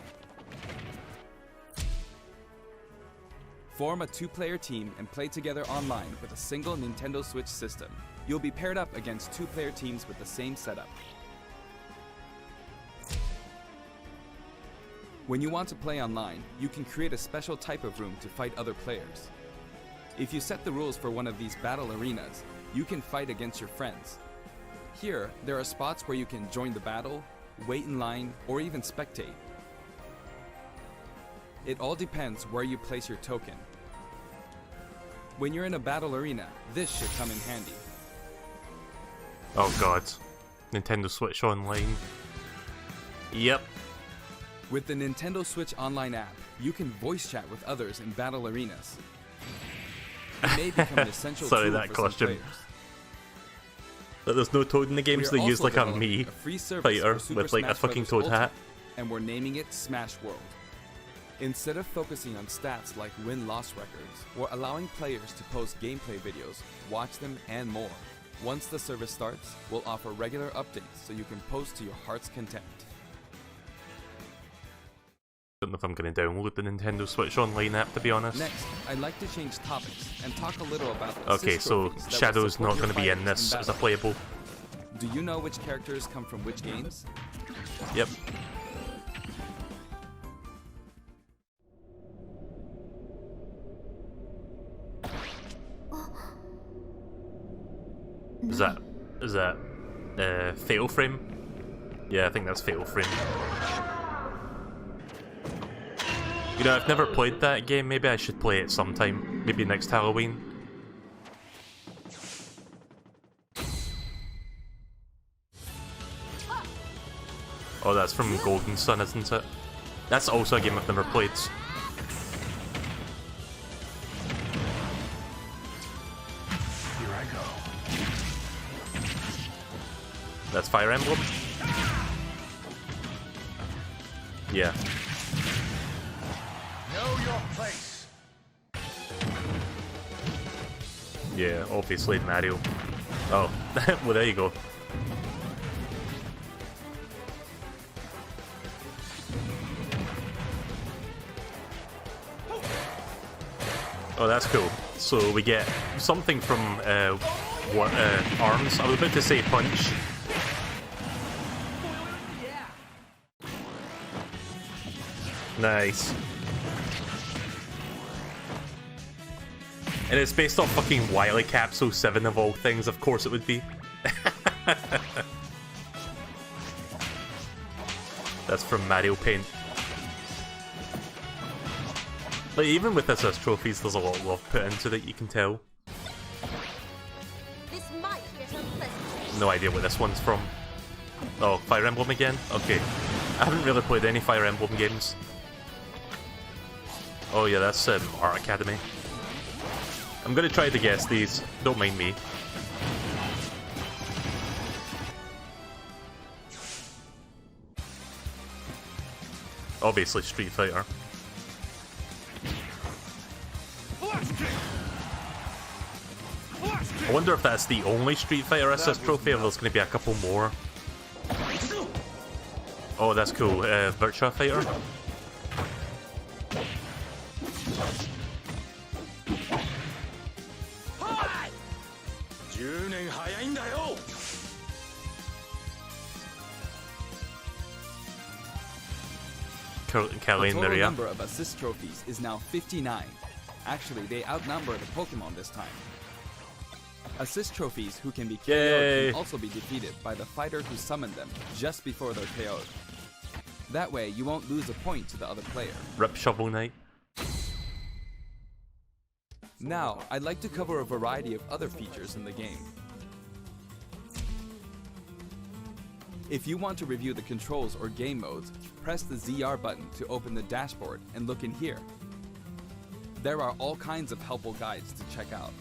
S2: Form a 2-player team and play together online with a single Nintendo Switch system. You'll be paired up against 2-player teams with the same setup. When you want to play online, you can create a special type of room to fight other players. If you set the rules for one of these battle arenas, you can fight against your friends. Here, there are spots where you can join the battle, wait in line, or even spectate. It all depends where you place your token. When you're in a battle arena, this should come in handy.
S1: Oh god. Nintendo Switch Online. Yep.
S2: With the Nintendo Switch Online app, you can voice chat with others in battle arenas. It may become an essential
S1: Sorry,
S2: tool
S1: that
S2: for
S1: cost
S2: some
S1: you.
S2: players.
S1: But there's no Toad in the game,
S2: We
S1: so they
S2: are
S1: use
S2: also
S1: like a
S2: developing
S1: me
S2: a free service
S1: fighter
S2: for Super
S1: with like a
S2: Smash
S1: fucking
S2: Bros.
S1: Toad
S2: Ultimate,
S1: hat.
S2: and we're naming it Smash World. Instead of focusing on stats like win-loss records, we're allowing players to post gameplay videos, watch them, and more. Once the service starts, we'll offer regular updates so you can post to your heart's content.
S1: Don't know if I'm going to download the Nintendo Switch Online app, to be honest.
S2: Next, I'd like to change topics and talk a little about
S1: Okay,
S2: assist
S1: so
S2: trophies that will
S1: Shadow's
S2: support
S1: not
S2: your
S1: going to be in
S2: fighters
S1: this as a
S2: battle.
S1: playable.
S2: Do you know which characters come from which games?
S1: Yep. Is that Fatal Frame? Yeah, I think that's Fatal Frame. You know, I've never played that game. Maybe I should play it sometime. Maybe next Halloween. Oh, that's from Golden Sun, isn't it? That's also a game I've never played.
S3: Here I go.
S1: That's Fire Emblem? Yeah.
S3: Know your place.
S1: Yeah, obviously Mario. Oh, well there you go. Oh, that's cool. So we get something from arms. I was about to say punch. Nice. And it's based on fucking Wily Capsule 7 of all things, of course it would be. That's from Mario Paint. Like, even with assist trophies, there's a lot of love put into it, you can tell.
S4: This might get unpleasant.
S1: No idea where this one's from. Oh, Fire Emblem again? Okay. I haven't really played any Fire Emblem games. Oh yeah, that's Art Academy. I'm gonna try to guess these, don't mind me. Obviously Street Fighter. I wonder if that's the only Street Fighter assist trophy or there's gonna be a couple more. Oh, that's cool. Virtua Fighter.
S2: The
S1: Kelly
S2: total
S1: Maria.
S2: number of assist trophies is now 59. Actually, they outnumber the Pokemon this time. Assist trophies who can be KO'd
S1: Yay.
S2: can also be defeated by the fighter who summoned them just before they're KO'd. That way, you won't lose a point to the other player.
S1: Rip Shovel Knight.
S2: Now, I'd like to cover a variety of other features in the game. If you want to review the controls or game modes, press the ZR button to open the dashboard and look in here. There are all kinds of helpful guides to check out.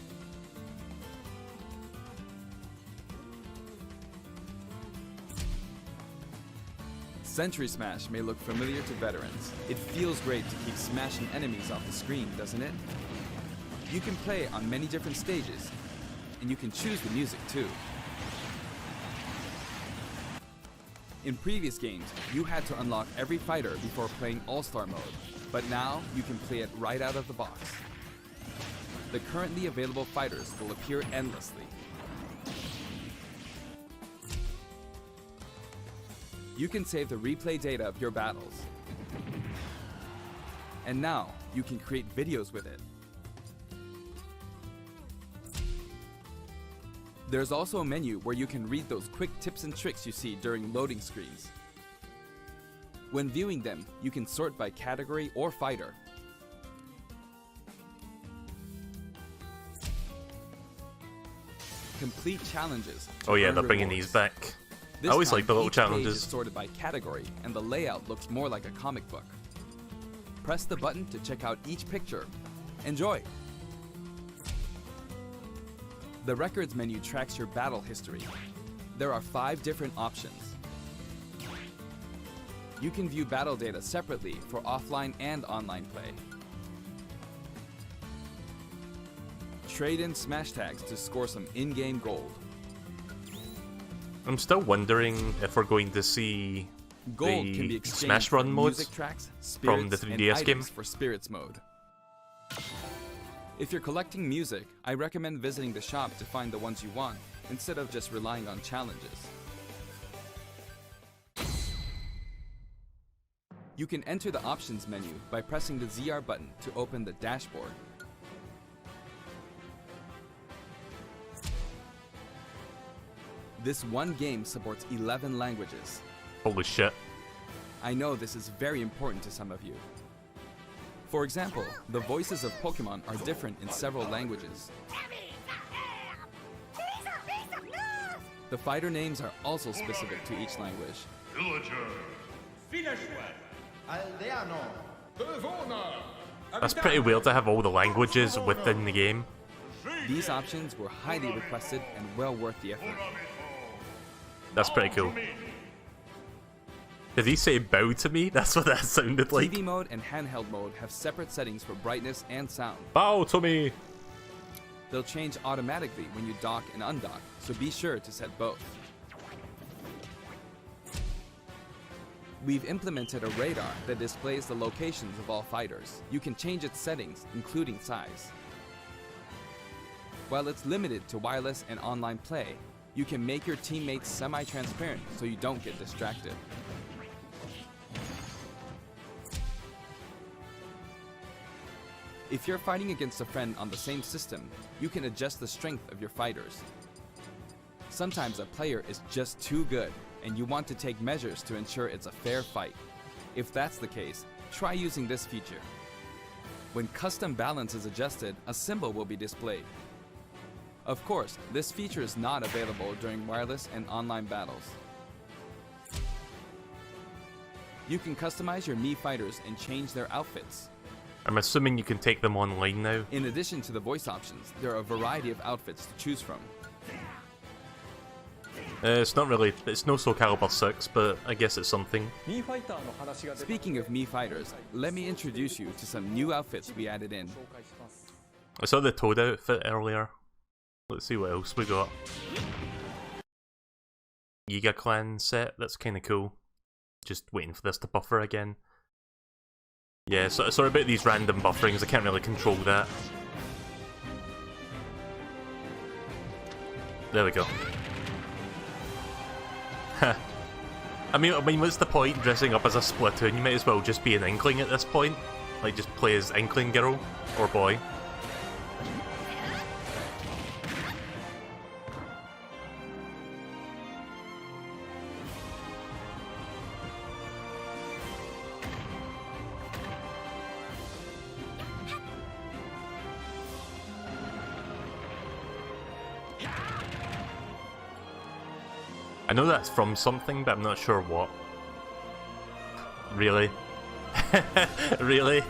S2: Century Smash may look familiar to veterans. It feels great to keep smashing enemies off the screen, doesn't it? You can play on many different stages, and you can choose the music too. In previous games, you had to unlock every fighter before playing All-Star mode, but now you can play it right out of the box. The currently available fighters will appear endlessly. You can save the replay data of your battles. And now, you can create videos with it. There's also a menu where you can read those quick tips and tricks you see during loading screens. When viewing them, you can sort by category or fighter. Complete challenges.
S1: Oh yeah,
S2: earn
S1: they're bringing
S2: rewards.
S1: these back.
S2: This
S1: I always
S2: time,
S1: like the little
S2: each page
S1: challenges.
S2: is sorted by category, and the layout looks more like a comic book. Press the button to check out each picture. Enjoy! The records menu tracks your battle history. There are 5 different options. You can view battle data separately for offline and online play. Trade in smash tags to score some in-game gold.
S1: I'm still wondering if we're going to see
S2: Gold
S1: the
S2: can be exchanged
S1: Smash
S2: for
S1: Run modes
S2: music tracks,
S1: from the
S2: spirits,
S1: 3DS
S2: and
S1: game.
S2: items for Spirits mode. If you're collecting music, I recommend visiting the shop to find the ones you want, instead of just relying on challenges. You can enter the options menu by pressing the ZR button to open the dashboard. This one game supports 11 languages.
S1: Holy shit.
S2: I know this is very important to some of you. For example, the voices of Pokemon are different in several languages. The fighter names are also specific to each language.
S1: That's pretty weird to have all the languages within the game.
S2: These options were highly requested and well worth the effort.
S1: That's pretty cool. Did he say bow to me? That's what that sounded like.
S2: TV mode and handheld mode have separate settings for brightness and sound.
S1: Bow to me!
S2: They'll change automatically when you dock and undock, so be sure to set both. We've implemented a radar that displays the locations of all fighters. You can change its settings, including size. While it's limited to wireless and online play, you can make your teammates semi-transparent so you don't get distracted. If you're fighting against a friend on the same system, you can adjust the strength of your fighters. Sometimes a player is just too good, and you want to take measures to ensure it's a fair fight. If that's the case, try using this feature. When custom balance is adjusted, a symbol will be displayed. Of course, this feature is not available during wireless and online battles. You can customize your Mii fighters and change their outfits.
S1: I'm assuming you can take them online now.
S2: In addition to the voice options, there are a variety of outfits to choose from.
S1: It's not really, it's no Soul Calibur 6, but I guess it's something.
S2: Speaking of Mii fighters, let me introduce you to some new outfits we added in.
S1: I saw the Toad outfit earlier. Let's see what else we got. Yiga Clan set, that's kinda cool. Just waiting for this to buffer again. Yeah, so sorry about these random bufferings, I can't really control that. There we go. I mean, what's the point dressing up as a Splatoon? You might as well just be an Inkling at this point. Like, just play as Inkling girl or boy. I know that's from something, but I'm not sure what. Really? Really?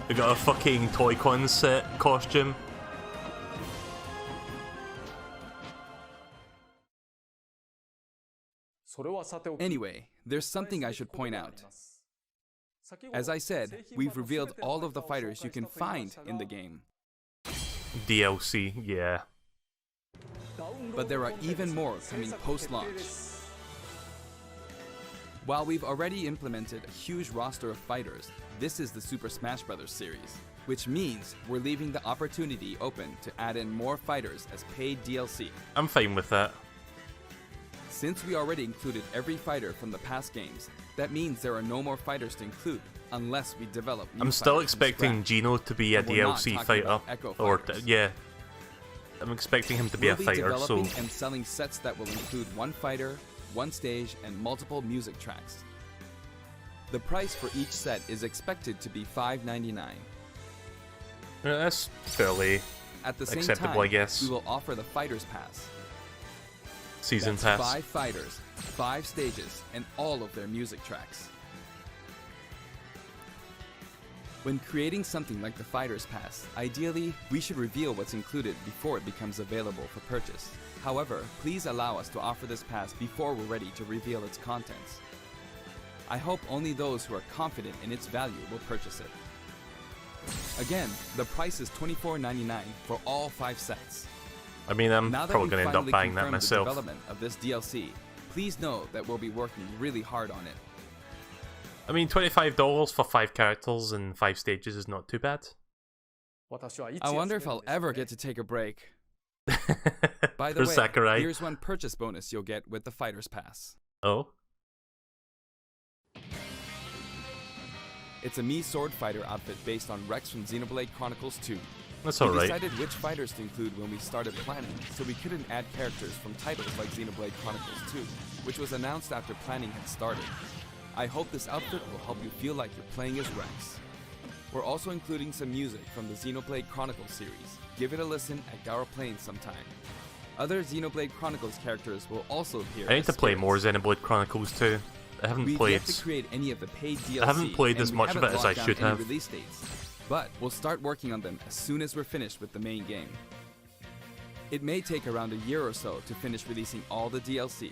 S1: We got a fucking Toy-Con set costume.
S2: Anyway, there's something I should point out. As I said, we've revealed all of the fighters you can find in the game.
S1: DLC, yeah.
S2: But there are even more coming post-launch. While we've already implemented a huge roster of fighters, this is the Super Smash Bros. Series, which means we're leaving the opportunity open to add in more fighters as paid DLC.
S1: I'm fine with that.
S2: Since we already included every fighter from the past games, that means there are no more fighters to include unless we develop new
S1: I'm still
S2: fighters from
S1: expecting
S2: scratch.
S1: Gino to be a
S2: And we're not
S1: DLC
S2: talking
S1: fighter.
S2: about Echo
S1: Or,
S2: fighters.
S1: yeah. I'm expecting him to be
S2: We'll
S1: a fighter, so...
S2: developing and selling sets that will include one fighter, one stage, and multiple music tracks. The price for each set is expected to be $5.99.
S1: Yeah, that's fairly
S2: At the same
S1: acceptable,
S2: time,
S1: I guess.
S2: we will offer the Fighters Pass.
S1: Season
S2: That's
S1: pass.
S2: 5 fighters, 5 stages, and all of their music tracks. When creating something like the Fighters Pass, ideally, we should reveal what's included before it becomes available for purchase. However, please allow us to offer this pass before we're ready to reveal its contents. I hope only those who are confident in its value will purchase it. Again, the price is $24.99 for all 5 sets.
S1: I mean, I'm
S2: Now that
S1: probably
S2: we've
S1: going to end up
S2: finally
S1: buying that
S2: confirmed the
S1: myself.
S2: development of this DLC, please know that we'll be working really hard on it.
S1: I mean, $25 for 5 characters and 5 stages is not too bad.
S2: I wonder if I'll ever get to take a break. By the
S1: For
S2: way,
S1: Sakurai.
S2: here's one purchase bonus you'll get with the Fighters Pass.
S1: Oh?
S2: It's a Mii Sword Fighter outfit based on Rex from Xenoblade Chronicles 2.
S1: That's
S2: We
S1: alright.
S2: decided which fighters to include when we started planning, so we couldn't add characters from titles like Xenoblade Chronicles 2, which was announced after planning had started. I hope this outfit will help you feel like you're playing as Rex. We're also including some music from the Xenoblade Chronicles series. Give it a listen at Garo Plains sometime. Other Xenoblade Chronicles characters will also appear.
S1: I need
S2: as
S1: to play
S2: spirits.
S1: more Xenoblade Chronicles 2. I haven't
S2: We've
S1: played...
S2: yet to create any of the paid DLC.
S1: I haven't played
S2: and
S1: as
S2: we
S1: much of
S2: haven't
S1: it as I
S2: locked down
S1: should
S2: any
S1: have.
S2: Release dates, but we'll start working on them as soon as we're finished with the main game. It may take around a year or so to finish releasing all the DLC.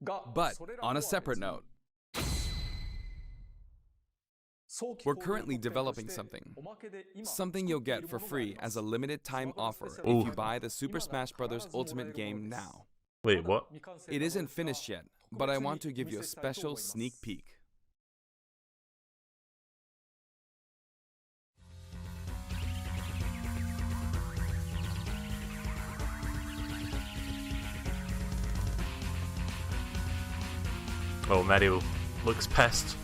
S2: But on a separate note, we're currently developing something you'll get for free as a limited time offer if
S1: Ooh.
S2: you buy the Super Smash Bros. Ultimate game now.
S1: Wait, what?
S2: It isn't finished yet, but I want to give you a special sneak peek.
S1: Oh, Mario looks pissed.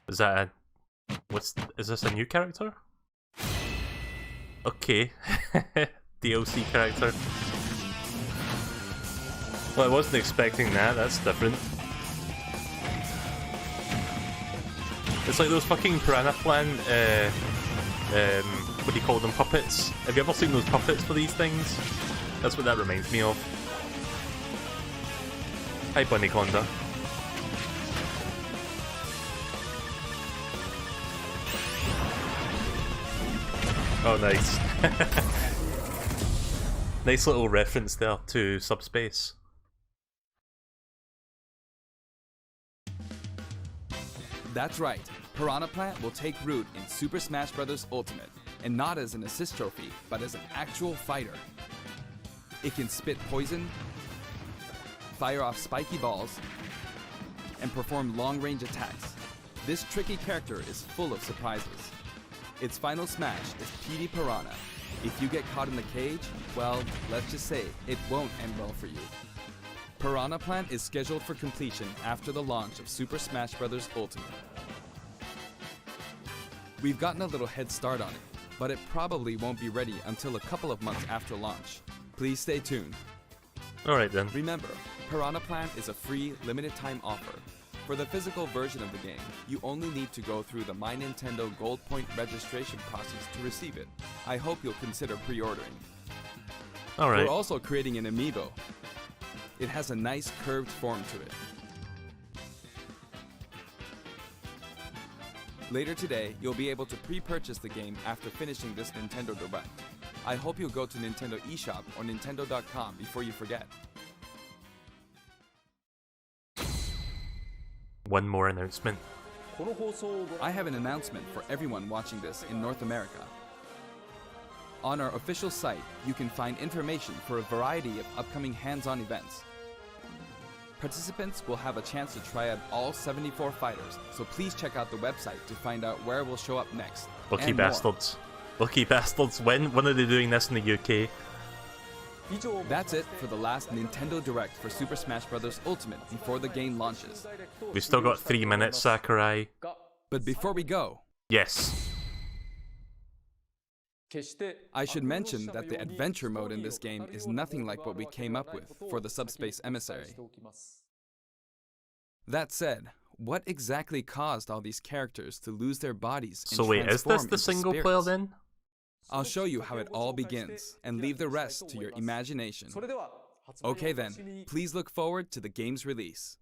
S1: Is that a... Is this a new character? Okay. DLC character. Well, I wasn't expecting that, that's different. It's like those fucking Piranha Plant, what do you call them, puppets? Have you ever seen those puppets for these things? That's what that reminds me of. Hi, Bunny Conda. Oh, nice. Nice little reference there to Subspace.
S2: That's right, Piranha Plant will take root in Super Smash Bros. Ultimate, and not as an assist trophy, but as an actual fighter. It can spit poison, fire off spiky balls, and perform long-range attacks. This tricky character is full of surprises. Its final smash is PD Piranha. If you get caught in the cage, well, let's just say it won't end well for you. Piranha Plant is scheduled for completion after the launch of Super Smash Bros. Ultimate. We've gotten a little head start on it, but it probably won't be ready until a couple of months after launch. Please stay tuned.
S1: Alright then.
S2: Remember, Piranha Plant is a free, limited-time offer. For the physical version of the game, you only need to go through the My Nintendo Gold Point registration process to receive it. I hope you'll consider pre-ordering.
S1: Alright.
S2: We're also creating an amiibo. It has a nice curved form to it. Later today, you'll be able to pre-purchase the game after finishing this Nintendo Direct. I hope you'll go to Nintendo eShop or Nintendo.com before you forget.
S1: One more announcement.
S2: I have an announcement for everyone watching this in North America. On our official site, you can find information for a variety of upcoming hands-on events. Participants will have a chance to try out all 74 fighters, so please check out the website to find out where we'll show up next.
S1: Lucky
S2: and more.
S1: bastards. Lucky bastards. When are they doing this in the UK?
S2: That's it for the last Nintendo Direct for Super Smash Bros. Ultimate before the game launches.
S1: We've still got 3 minutes, Sakurai.
S2: But before we go,
S1: Yes.
S2: I should mention that the adventure mode in this game is nothing like what we came up with for the Subspace Emissary. That said, what exactly caused all these characters to lose their bodies and
S1: So wait, is this
S2: transform
S1: the
S2: into
S1: single player
S2: spirits?
S1: then?
S2: I'll show you how it all begins, and leave the rest to your imagination. Okay then, please look forward to the game's release.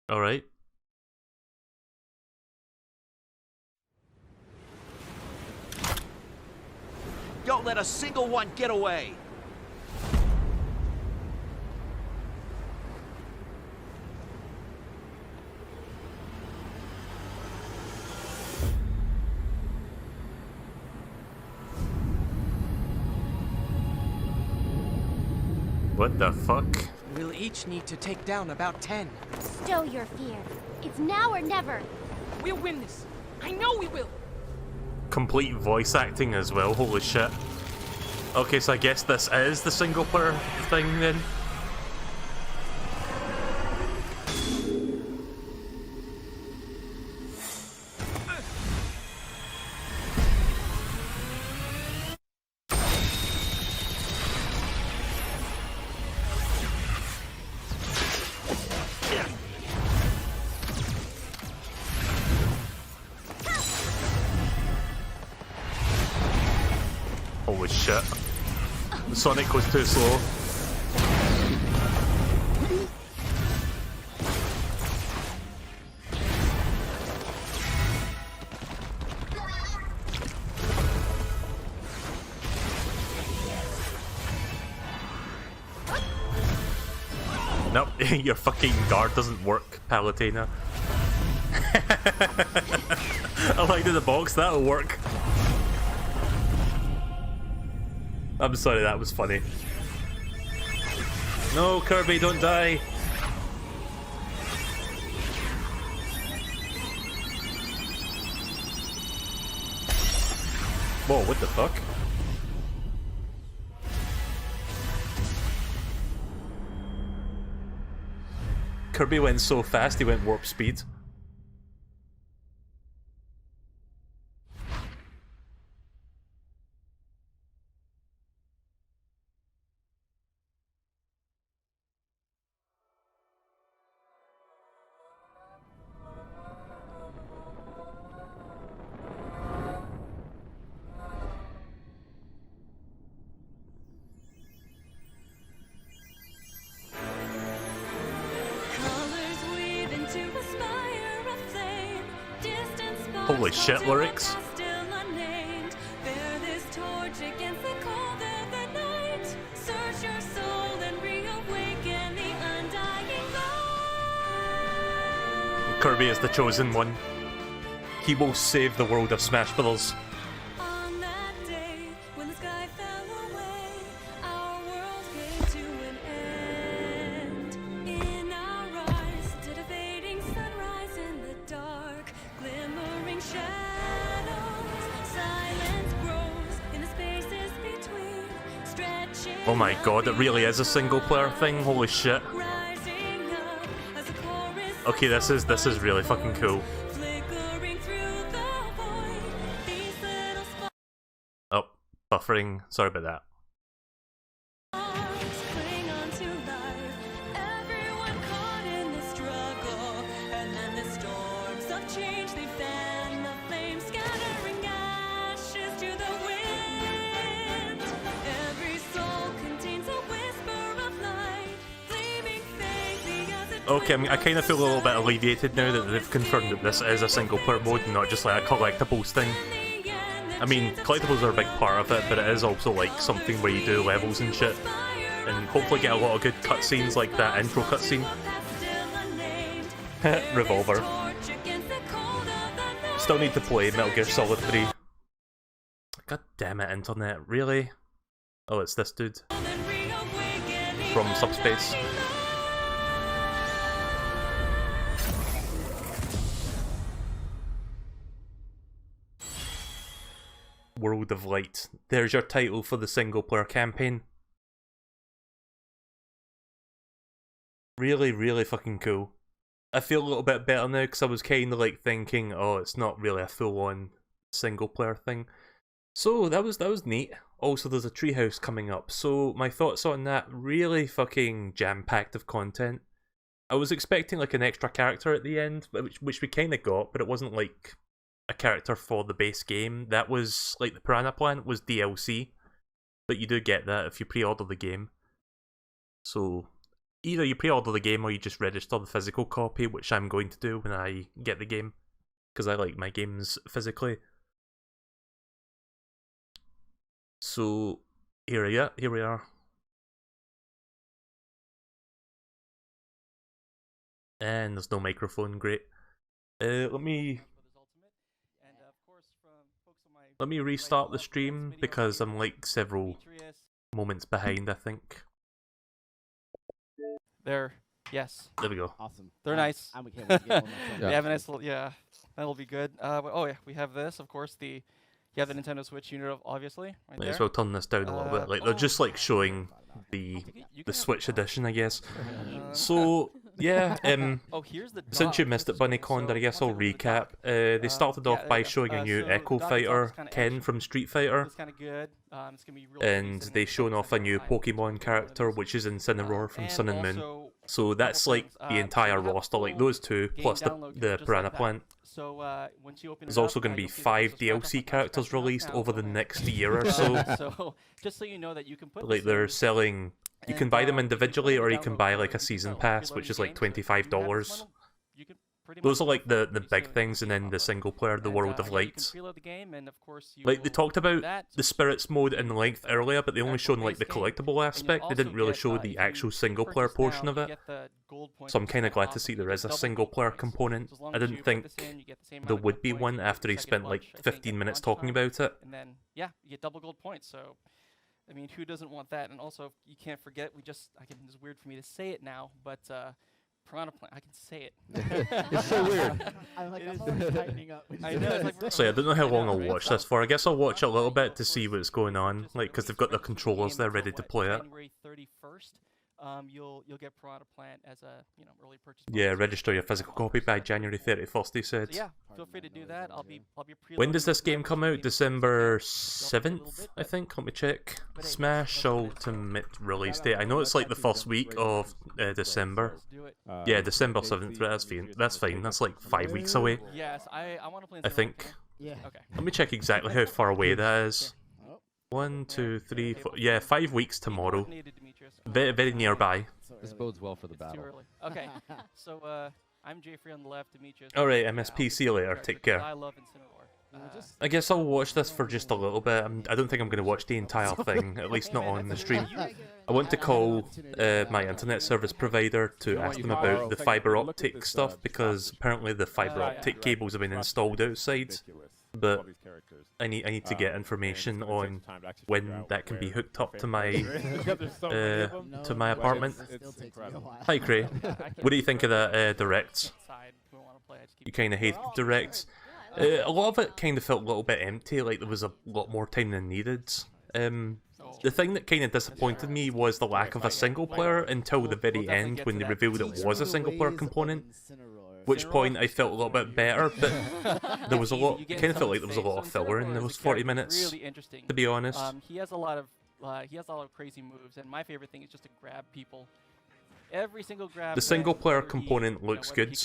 S1: Alright.
S5: Don't let a single one get away!
S1: What the fuck?
S6: We'll each need to take down about 10.
S4: Stow your fear. It's now or never.
S7: We'll win this. I know we will.
S1: Complete voice acting as well, holy shit. Okay, so I guess this is the single player thing then? Holy shit. Sonic was too slow. Nope, your fucking guard doesn't work, Palutena. I like in the box, that'll work. I'm sorry, that was funny. No, Kirby, don't die! Whoa, what the fuck? Kirby went so fast, he went warp speed. Holy shit, lyrics. Kirby is the chosen one. He will save the world of Smash Bros. Oh my god, it really is a single player thing, holy shit. Okay, this is really fucking cool. Oh, buffering, sorry about that. Okay, I kind of feel a little bit alleviated now that they've confirmed that this is a single-player mode and not just like a collectibles thing. I mean, collectibles are a big part of it, but it is also like something where you do levels and shit. And hopefully get a lot of good cutscenes like that intro cutscene. Revolver. Still need to play Metal Gear Solid 3. God damn it, internet, really? Oh, it's this dude. From Subspace. World of Light. There's your title for the single player campaign. Really, really fucking cool. I feel a little bit better now because I was kind of like thinking, oh, it's not really a full-on single player thing. So that was neat. Also, there's a treehouse coming up. So my thoughts on that: really fucking jam-packed of content. I was expecting like an extra character at the end, which we kind of got, but it wasn't like a character for the base game. That was like the Piranha Plant was DLC, but you do get that if you pre-order the game. So either you pre-order the game or you just register the physical copy, which I'm going to do when I get the game, because I like my games physically. So here we are. And there's no microphone, great. Let me restart the stream because I'm like several moments behind, I think.
S6: Yes.
S1: There we go.
S8: Awesome.
S6: They're nice.
S8: I'm okay with getting one myself.
S6: They have a nice little, yeah, that'll be good. Oh yeah, we have this, of course, you have the Nintendo Switch unit, obviously, right
S1: Might
S6: there.
S1: as well turn this down a little bit. Like they're just like showing the Switch edition, I guess. So yeah,
S6: oh, here's the
S1: since you missed it, Bunny Conda, I guess I'll recap. They started off by showing a new Echo Fighter, Ken from Street Fighter,
S6: It's kind of good. It's gonna be real
S1: and
S6: decent.
S1: they shown off a new Pokemon character, which is Incineroar from Sun and Moon. So that's like the entire roster, like those two, plus the Piranha Plant.
S6: So once you open
S1: There's also going to be 5 DLC characters released over the next year or so.
S6: So just so you know that you can put
S1: Like they're selling, you can buy them individually or you can buy like a season pass, which is like $25. Those are like the big things, and then the single player, the World of Light. Like they talked about the Spirits mode in length earlier, but they only showed like the collectible aspect. They didn't really show the actual single player portion of it. So I'm kind of glad to see there is a single player component. I didn't think there would be one after he spent like 15 minutes talking about it.
S6: And then yeah, you get double gold points. So I mean, who doesn't want that? And also, you can't forget, it's weird for me to say it now, but Piranha Plant, I can say it.
S8: It's so weird. I'm always tightening up.
S6: I know, it's like
S1: So yeah, I don't know how long I'll watch this for. I guess I'll watch a little bit to see what's going on, like because they've got the controllers there ready to play it.
S6: January 31st, you'll get Piranha Plant as a early purchase.
S1: Yeah, register your physical copy by January 31st, he said.
S6: So yeah, feel free to do that. I'll be
S1: When does this game come out? December 7th, I think. Let me check. Smash Ultimate release date. I know it's like the first week of December. Yeah, December 7th. That's fine. That's fine. That's like 5 weeks away.
S6: Yes, I want to play.
S1: I think.
S8: Yeah.
S6: Okay.
S1: Let me check exactly how far away that is. 1, 2, 3, 4. Yeah, 5 weeks tomorrow. Very, very nearby.
S9: This bodes well for the
S6: It's too
S9: battle.
S6: early. Okay. So I'm Jeffrey on the left, Demetrius.
S1: Alright, MSP, see you later. Take care.
S6: I love Incineroar.
S1: I guess I'll watch this for just a little bit. I don't think I'm going to watch the entire thing, at least not on the stream. I want to call my internet service provider to ask them about the fiber optic stuff, because apparently the fiber optic cables have been installed outside, but I need to get information on when that can be hooked up to my apartment. Hi Cray, what do you think of that Direct? You kind of hated Direct. A lot of it kind of felt a little bit empty, like there was a lot more time than needed. The thing that kind of disappointed me was the lack of a single player until the very end when they revealed it was a single player component. At which point I felt a little bit better, but there was a lot, it kind of felt like there was a lot of filler in those 40 minutes, to be honest.
S6: He has a lot of crazy moves, and my favorite thing is just to grab people. Every single grab.
S1: The single player component looks good.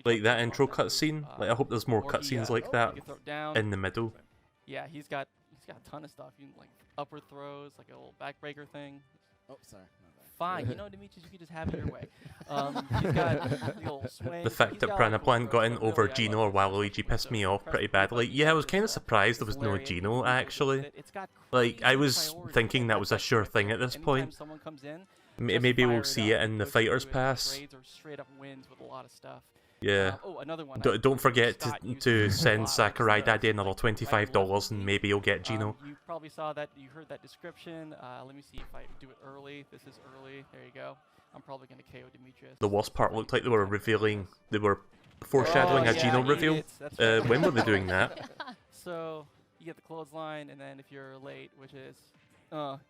S1: Like that intro cutscene. Like I hope there's more cutscenes like that in the middle.
S6: Yeah, he's got a ton of stuff. You can, like upward throws, like a little backbreaker thing.
S8: Oh, sorry.
S6: fine. You know, Demetrius, you can just have it your way. He's got the old swing.
S1: The fact that Pranaplant got in over Gino or Waluigi pissed me off pretty badly. Yeah, I was kind of surprised there was no Gino, actually. Like, I was thinking that was a sure thing at this point. Maybe we'll see it in the Fighter's Pass. Yeah. Don't forget to send Sakurai Daddy another $25 and maybe you'll get Gino.
S6: You probably saw that, you heard that description. Let me see if I do it early. This is early. There you go. I'm probably going to KO Demetrius.
S1: The worst part looked like they were foreshadowing a Gino reveal. When were they doing that?
S6: So, you get the clothesline, and then if you're late, which is,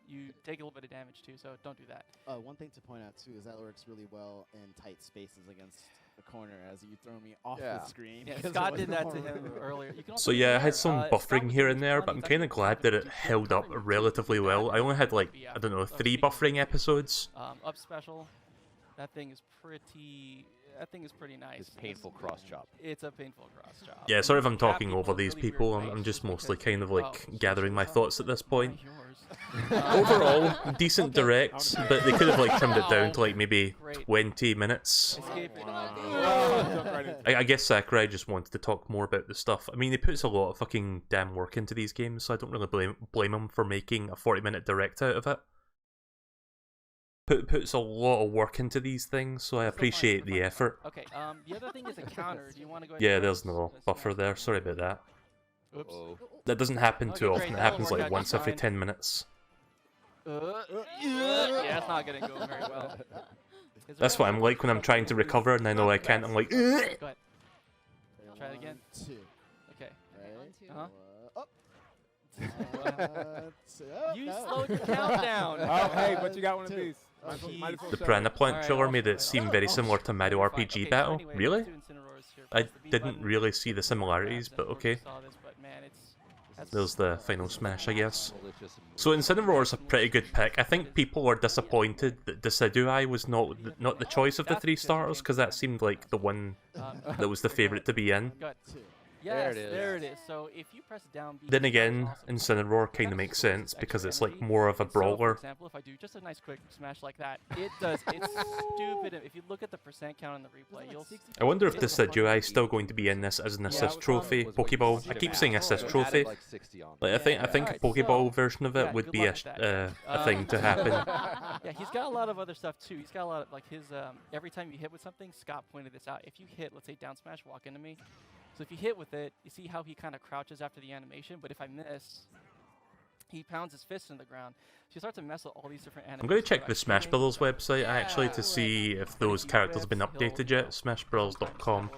S6: you take a little bit of damage too, so don't do that.
S8: One thing to point out too is that works really well in tight spaces against the corner as you throw me off the screen.
S6: Yeah, Scott did that to him earlier.
S1: So yeah, I had some buffering here and there, but I'm kind of glad that it held up relatively well. I only had like, I don't know, 3 buffering episodes.
S6: Up special, that thing is pretty nice.
S9: It's painful cross chop.
S6: It's a painful cross chop.
S1: Yeah, sorry if I'm talking over these people. I'm just mostly kind of like gathering my thoughts at this point. Overall, decent direct, but they could have like trimmed it down to like maybe 20 minutes. I guess Sakurai just wanted to talk more about the stuff. I mean, he puts a lot of fucking damn work into these games, so I don't really blame him for making a 40-minute direct out of it. Puts a lot of work into these things, so I appreciate the effort.
S6: Okay, the other thing is a counter. Do you want to go ahead?
S1: Yeah, there's no buffer there. Sorry about that.
S6: Oops.
S1: That doesn't happen too often. It happens like once every 10 minutes.
S6: Yeah, it's not gonna go very well.
S1: That's what I'm like when I'm trying to recover and I know I can't. I'm like,
S6: Go ahead. Try it again.
S8: 2.
S6: Okay.
S8: Oh,
S6: You slowed your count down.
S10: Oh, hey, but you got one of these.
S1: the Pranaplant trailer made it seem very similar to Mario RPG Battle. Really? I didn't really see the similarities, but okay. There's the final smash, I guess. So Incineroar's a pretty good pick. I think people were disappointed that Decidueye was not the choice of the 3 starters, because that seemed like the one that was the favourite to be in.
S6: Yes, there it is. So if you press down B,
S1: Then again, Incineroar kind of makes sense because it's like more of a brawler.
S6: For example, if I do just a nice quick smash like that, it does. It's stupid. If you look at the percent count in the replay, you'll see.
S1: I wonder if Decidueye is still going to be in this as an assist trophy Pokeball. I keep saying assist trophy. Like I think a Pokeball version of it would be a thing to happen.
S6: Yeah, he's got a lot of other stuff too. He's got a lot of like his every time you hit with something, Scott pointed this out. If you hit, let's say down smash, walk into me. So if you hit with it, you see how he kind of crouches after the animation, but if I miss, he pounds his fist in the ground. So you start to mess with all these different animations.
S1: I'm going to check the Smash Brothers website actually to see if those characters have been updated yet. Smashbrothers.com.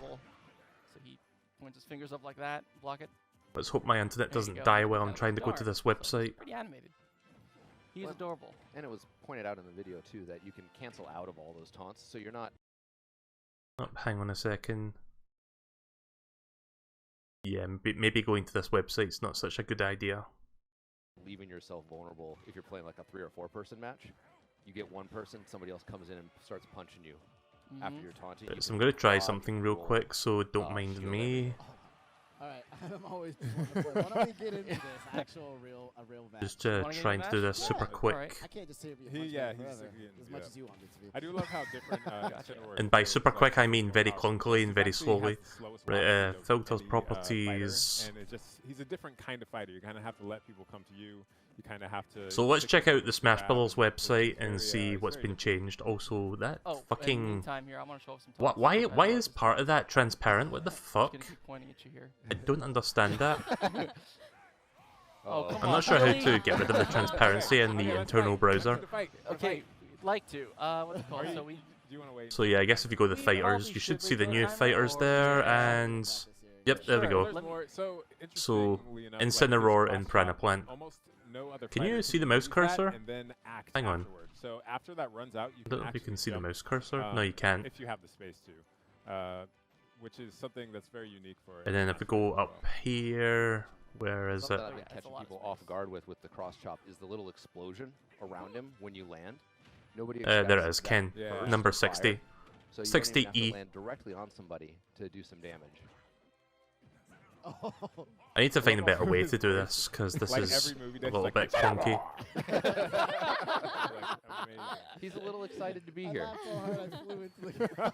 S6: So he points his fingers up like that, block it.
S1: Let's hope my internet doesn't die while I'm trying to go to this website.
S6: Pretty animated. He's adorable.
S9: And it was pointed out in the video too that you can cancel out of all those taunts, so you're not...
S1: Oh, hang on a second. Yeah, maybe going to this website's not such a good idea.
S9: Leaving yourself vulnerable if you're playing like a 3 or 4 person match. You get one person, somebody else comes in and starts punching you after you're taunting.
S1: So I'm going to try something real quick, so don't mind me.
S8: Alright, I'm always just wanting to play. Why don't we get into this actual real match?
S1: Just trying to do this super quick.
S8: I can't just say as much as you want me to be.
S10: I do love how different
S1: And by super quick, I mean very clunkily and very slowly. Right, filters, properties.
S10: And he's a different kind of fighter. You kind of have to let people come to you. You kind of have to.
S1: So let's check out the Smash Brothers website and see what's been changed. Also, that fucking. Why is part of that transparent? What the fuck? I don't understand that. I'm not sure how to get rid of the transparency in the internal browser.
S6: Okay, like to. What's it called? So we.
S1: So yeah, I guess if you go to the fighters, you should see the new fighters there, and yep, there we go. So Incineroar and Pranaplant. Can you see the mouse cursor? Hang on.
S10: So after that runs out,
S1: I don't know if you can see the mouse cursor. No, you can't.
S10: If you have the space to, which is something that's very unique for.
S1: And then if we go up here, where is it?
S9: Something that I've been catching people off guard with the cross chop is the little explosion around him when you land. Nobody.
S1: There it is, Ken. Number 60.
S9: So you
S1: 60E.
S9: have to land directly on somebody to do some damage.
S8: Oh.
S1: I need to find a better way to do this, because this
S10: Like
S1: is
S10: every movie,
S1: a
S10: that's
S1: little
S10: like,
S1: bit clunky.
S9: He's a little excited to be
S8: I
S9: here.
S8: laughed so hard I flew into the ground.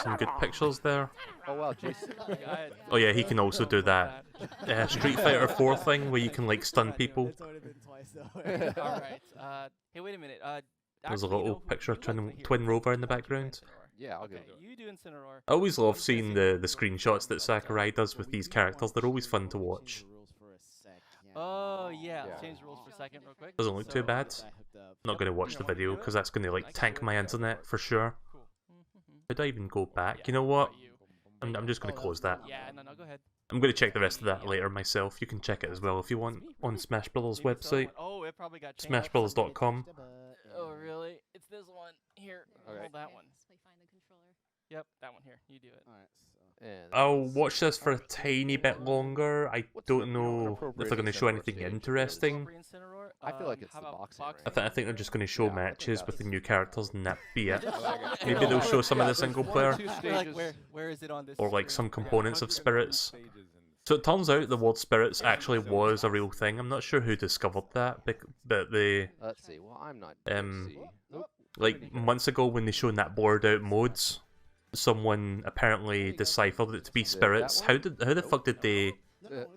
S1: Some good pictures there.
S9: Oh wow, Jason.
S1: Oh yeah, he can also do that Street Fighter 4 thing where you can like stun people.
S8: It's already been twice though.
S6: All right. Hey, wait a minute.
S1: There's a
S6: actually, you know
S1: little
S6: who-
S1: picture
S6: you
S1: of
S6: know what's here?
S1: Twin Rover in the
S6: I'll do
S1: background.
S6: Incineroar.
S9: Yeah, I'll give
S6: Okay,
S9: it.
S6: you do Incineroar.
S1: I always love seeing the screenshots that Sakurai does with these characters. They're always fun to watch.
S6: Oh yeah,
S9: Yeah.
S6: change the rules for a second real quick.
S1: Doesn't look too
S6: So-
S1: bad. I'm not going to watch the video because that's going to like tank my internet for sure.
S6: Cool.
S1: How do I even go back?
S6: Yeah,
S1: You know
S6: how
S1: what?
S6: about you?
S1: I'm just going to close that.
S6: Yeah, no, go ahead.
S1: I'm going to check the rest of that later myself. You can check it as well if you want on Smash Brothers
S6: Maybe it's the other
S1: website,
S6: one. Oh, it probably got changed.
S1: smashbrothers.com.
S6: Oh really? It's this one here.
S9: Okay.
S6: Hold that one.
S4: So we find the controller.
S6: Yep, that one here. You do it.
S8: Alright, so.
S9: And
S1: I'll watch this for a tiny bit longer. I don't know if they're going to show anything interesting.
S6: Appropriate Incineroar?
S9: I feel like it's
S6: How
S9: the
S6: about
S9: boxing
S1: I think they're just going to show
S9: Yeah, I think
S1: matches
S9: that
S1: with the
S9: is-
S1: new characters and that be it.
S9: it.
S1: Maybe they'll show some of the single player,
S6: Like, where is it on this?
S1: or like some components of spirits.
S10: Stages and
S1: So it turns out the word spirits actually was a real thing. I'm not sure who discovered that, but they
S9: Let's see. Well, I'm not.
S1: Um,
S9: Nope.
S1: like months ago when they showed that blurred out modes, someone apparently deciphered it to be spirits. How the fuck did they?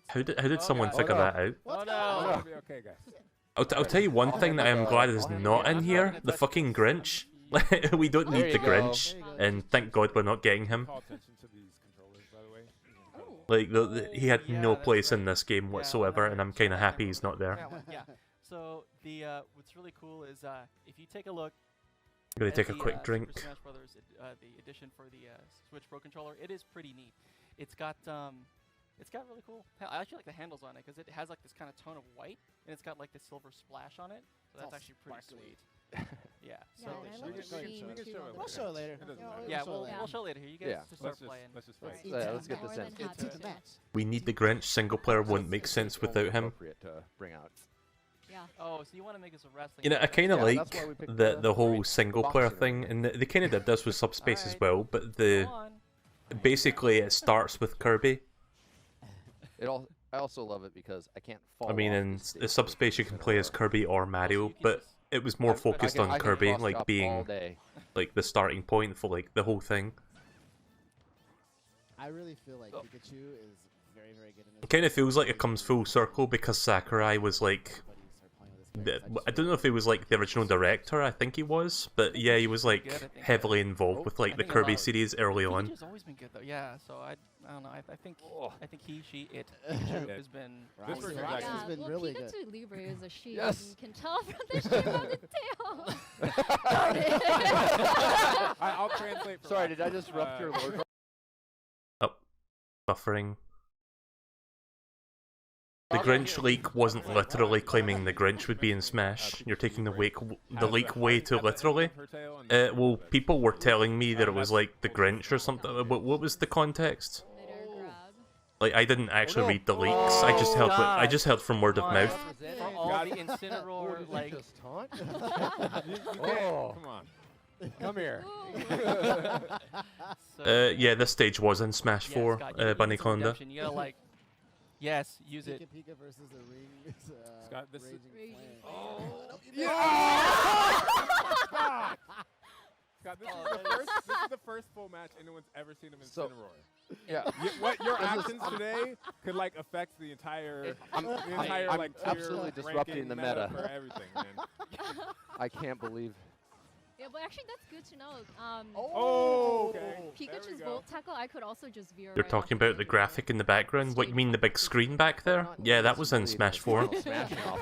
S1: How did someone
S6: Oh,
S1: figure
S9: no.
S1: that out?
S6: Oh
S10: Oh,
S6: no!
S10: it'll be okay, guys.
S1: I'll tell you one thing that I'm glad is not in here: the fucking Grinch. We don't
S9: There
S1: need the
S9: you go.
S1: Grinch, and thank God we're not getting him.
S10: Call attention to these controllers, by the way.
S1: Like he had
S6: Yeah,
S1: no
S6: that's
S1: place in
S6: right.
S1: this game
S6: Yeah,
S1: whatsoever,
S6: that
S1: and I'm
S6: works.
S1: kind of happy he's not there.
S6: That one, yeah. So the what's really cool is if you take a look.
S1: I'm gonna
S6: at
S1: take a
S6: the,
S1: quick
S6: Super
S1: drink.
S6: Smash Brothers, the edition for the Switch Pro controller, it is pretty neat. It's got really cool. I actually like the handles on it because it has like this kind of tone of white, and it's got like this silver splash on it. So that's
S8: all
S6: actually pretty
S8: sparkly.
S6: sweet. Yeah. So
S4: Yeah, and I
S10: we
S4: love
S10: can-
S4: the
S10: we can
S4: sheen
S10: show it
S4: too on
S10: later.
S8: We'll show it later.
S10: It doesn't matter.
S6: yeah,
S8: show it later.
S6: we'll show later. Here, you guys
S9: Yeah.
S6: just start
S10: Let's
S6: playing.
S10: just
S9: Let's,
S10: fight.
S9: let's get this
S4: More
S9: in.
S4: than hot
S8: Into the
S4: to-
S8: match.
S1: We need the Grinch. Single player wouldn't make sense without him.
S9: Appropriate to bring out.
S4: Yeah.
S6: Oh, so you want to make this a wrestling?
S1: You know, I
S6: game.
S1: kind of
S9: Yeah,
S1: like
S9: that's why we picked
S1: the
S9: the
S1: whole single player
S9: boxing
S1: thing,
S9: ring.
S1: and they kind of did this with Subspace as
S6: Alright.
S1: well. But
S6: Go on.
S1: basically it starts with Kirby.
S9: I also love it because I can't fall.
S1: I mean,
S9: off
S1: in
S9: this stage
S1: the Subspace you can play as Kirby or Mario,
S6: can
S1: but
S6: just-
S1: it was more focused on Kirby,
S9: cross
S1: like
S9: chop all
S1: being
S9: day.
S1: like the starting point for like the whole thing.
S8: I really feel like Pikachu is very, very good in this.
S1: It kind of feels like it comes full circle because Sakurai was like, I don't know if he was like the original director. I think he was, but yeah, he was like heavily involved with like the Kirby series early on.
S6: Pikachu's always been good though. Yeah. So I don't know. I think he, she, it
S10: Yeah.
S6: has been.
S10: This
S8: Roxy
S10: was
S8: Roxy's
S10: exactly-
S8: been
S4: well,
S8: really
S4: Pikachu
S8: good.
S4: Libre is a she.
S9: Yes.
S4: You can tell from the shape of the tail.
S10: I'll translate. For
S9: Sorry,
S10: Roxy.
S9: did I just disrupt your Lord?
S1: Buffering. The Grinch leak wasn't literally claiming the Grinch would be in Smash. You're taking the leak way too literally. Well, people were telling me that it was like the Grinch or something. What was the context?
S4: Midair grab.
S1: Like I didn't actually read the leaks. I just heard from word of mouth.
S6: For all the Incineroar, like.
S9: Just taunt?
S10: You can't. Come on.
S9: Come here.
S6: So,
S1: Yeah, this stage was in Smash
S6: yeah,
S1: 4,
S6: Scott, you
S1: Bunny
S6: need some
S1: Conda.
S6: redemption. You gotta like. Yes, use it.
S8: Pika Pika versus the ring.
S10: Scott, this is-
S8: Raging
S4: Raging
S8: Flame.
S10: Scott, this is the first full match anyone's ever seen of
S9: So-
S10: Incineroar.
S9: Yeah.
S10: What your actions today could like affect the entire,
S9: I'm
S10: like tier
S9: absolutely disrupting
S10: ranking
S9: the meta.
S10: for everything, man.
S9: I can't believe.
S4: Yeah, but actually that's good to know.
S10: Oh, okay. There we
S4: Pikachu's
S10: go.
S4: Volt Tackle, I could also just veer.
S1: You're
S4: right
S1: talking
S4: off of
S1: about the
S4: it.
S1: graphic in the background? What, you mean the big screen back there? Yeah, that was in Smash 4.
S9: Smashing off.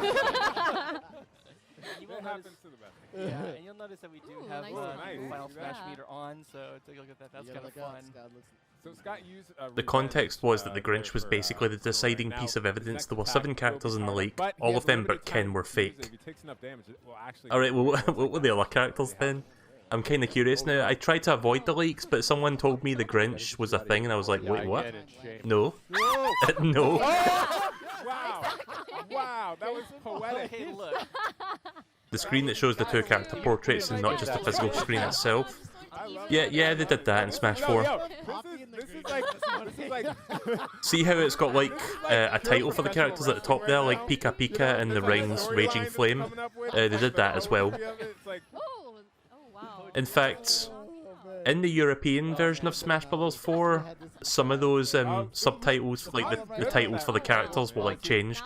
S6: You will
S10: That
S6: notice,
S10: happens to the best.
S6: yeah, and you'll notice that we do
S4: Ooh,
S6: have
S4: nice
S10: one.
S6: Final
S10: Nice.
S6: Smash
S4: Yeah.
S6: meter on, so take a look at that. That's
S8: You
S6: kind
S8: gotta
S6: of
S8: look up,
S6: fun.
S8: Scott, looks-
S10: So Scott used
S1: The context was that the Grinch was basically the deciding piece of evidence. There were 7 characters in the leak, all of them but Ken were fake. Alright, well, what were the other characters then? I'm kind of curious now. I tried to avoid the leaks, but someone told me the Grinch was a thing, and I was like, wait, what? No. No.
S10: Wow! Wow, that was poetic.
S6: Hey, look.
S1: The screen that shows the 2 character portraits and not just the physical screen itself. Yeah, they did that in Smash 4.
S10: This is like
S1: See how it's got like a title for the characters at the top there, like Pika Pika and the Rings Raging Flame? They did that as well.
S4: Oh, wow.
S1: In fact, in the European version of Smash Bros. 4, some of those subtitles, like the titles for the characters, were like changed.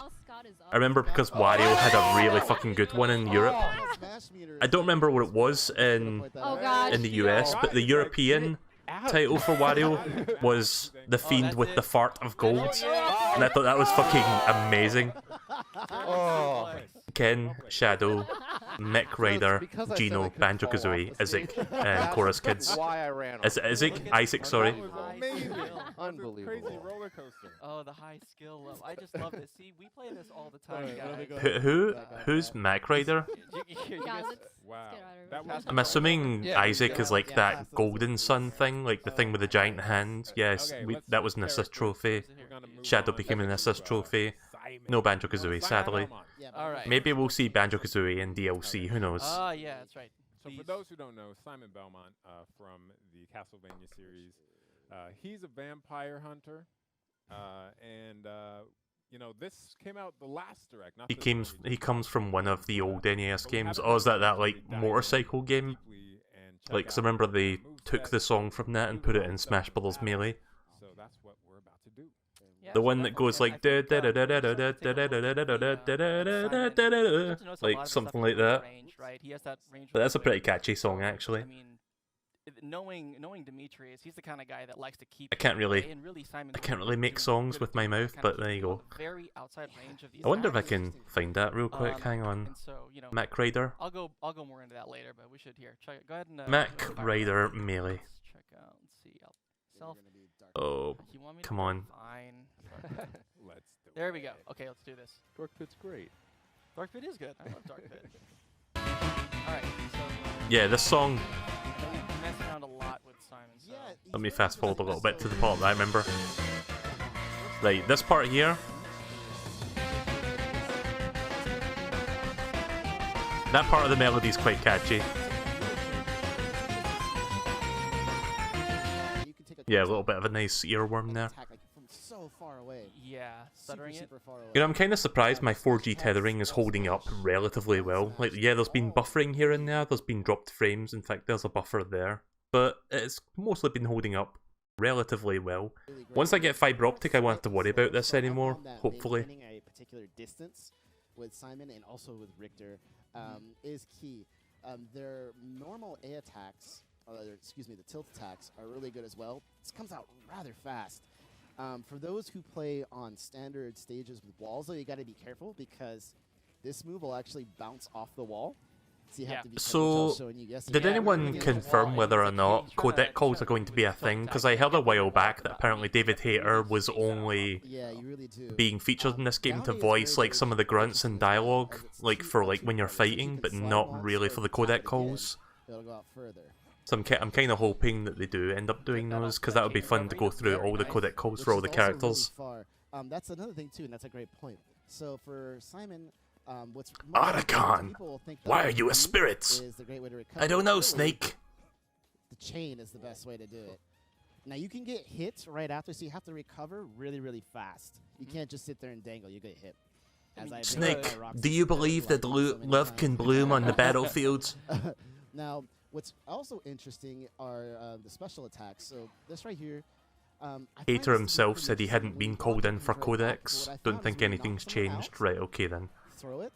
S1: I remember because Wario had a really fucking good one in Europe. I don't remember what it was in the US, but the European title for Wario was The Fiend with the Fart of Gold, and I thought that was fucking amazing. Ken, Shadow, Mech Rider, Gino, Banjo-Kazooie, Isaac, and Chorus Kids.
S9: Why I ran.
S1: Isaac, sorry.
S9: Unbelievable.
S10: roller coaster.
S6: Oh, the high skill level. I just love this. See, we play this all the time, guys.
S1: Who's Mech Rider?
S10: Wow.
S1: I'm assuming Isaac is like that Golden Sun thing, like the thing with the giant hand. Yes, that was an assist trophy. Shadow became an assist trophy. No Banjo-Kazooie, sadly.
S6: Alright.
S1: Maybe we'll see Banjo-Kazooie in DLC, who knows?
S6: Yeah, that's right.
S10: So for those who don't know, Simon Belmont from the Castlevania series, he's a vampire hunter, and you know, this came out the last direct. Not
S1: He comes from one of the old NES games. Oh, is that like motorcycle game? Like, 'cause I remember they took the song from that and put it in Smash Bros. Melee.
S10: So that's what we're about to do.
S1: The one that goes like like something like that. But that's a pretty catchy song, actually.
S6: I mean, knowing Demetrius, he's the kind of guy that likes to keep.
S1: I can't really make songs with my mouth, but there you go.
S6: Very outside range of these.
S1: I wonder if I can find that real quick. Hang on.
S6: So, you know,
S1: Mech Rider.
S6: I'll go more into that later, but we should here. Go ahead and
S1: Mech Rider Melee.
S6: Let's check out. Let's see. Self.
S1: Oh,
S6: You want me to
S1: come
S6: go?
S1: on.
S6: Fine.
S10: Let's do
S6: There we go. Okay, let's do this.
S9: Dark Pit's great.
S6: Dark Pit is good. I love Dark Pit. Alright, so
S1: Yeah, this song.
S6: we messed around a lot with Simon. So.
S1: Let me fast forward a little bit to the part that I remember. Right, this part here. That part of the melody is quite catchy. Yeah, a little bit of a nice earworm there.
S8: So far away.
S6: Yeah, stuttering it.
S1: You know, I'm kind of surprised my 4G tethering is holding up relatively well. Like, yeah, there's been buffering here and there, there's been dropped frames, in fact there's a buffer there. But it's mostly been holding up relatively well. Once I get fiber optic, I won't have to worry about this anymore, hopefully.
S8: A particular distance with Simon and also with Richter is key. Their normal A attacks, excuse me, the tilt attacks are really good as well. This comes out rather fast. For those who play on standard stages with walls, though, you got to be careful because this move will actually bounce off the wall. So you have to be
S1: So,
S8: showing you, yes,
S1: did anyone confirm whether or not codec calls are going to be a thing? Because I heard a while back that apparently David Hayter was only being featured in this game to voice like some of the grunts and dialogue, like for like when you're fighting, but not really for the codec calls.
S8: It'll go out further.
S1: So I'm kind of hoping that they do end up doing those, because that would be fun to go through all the codec calls for all the characters.
S8: That's another thing too, and that's a great point. So for Simon, what's
S1: Arakan, why are you a spirit? I don't know, Snake.
S8: The chain is the best way to do it. Now you can get hit right after, so you have to recover really, really fast. You can't just sit there and dangle, you get hit.
S1: Snake, do you believe that love can bloom on the battlefield?
S8: Now, what's also interesting are the special attacks. So this right here.
S1: Hater himself said he hadn't been called in for codecs. Don't think anything's changed. Right, okay then.
S8: Throw it.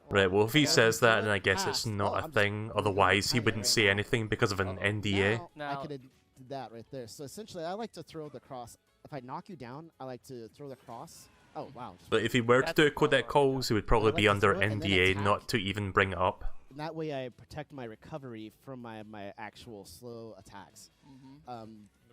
S1: Right, well if he says that, then I guess it's not a thing. Otherwise, he wouldn't say anything because of an NDA.
S8: I could have did that right there. So essentially, I like to throw the cross. If I knock you down, I like to throw the cross. Oh wow!
S1: But if he were to do codec calls, he would probably be under NDA not to even bring it up.
S8: And that way, I protect my recovery from my actual slow attacks.
S10: The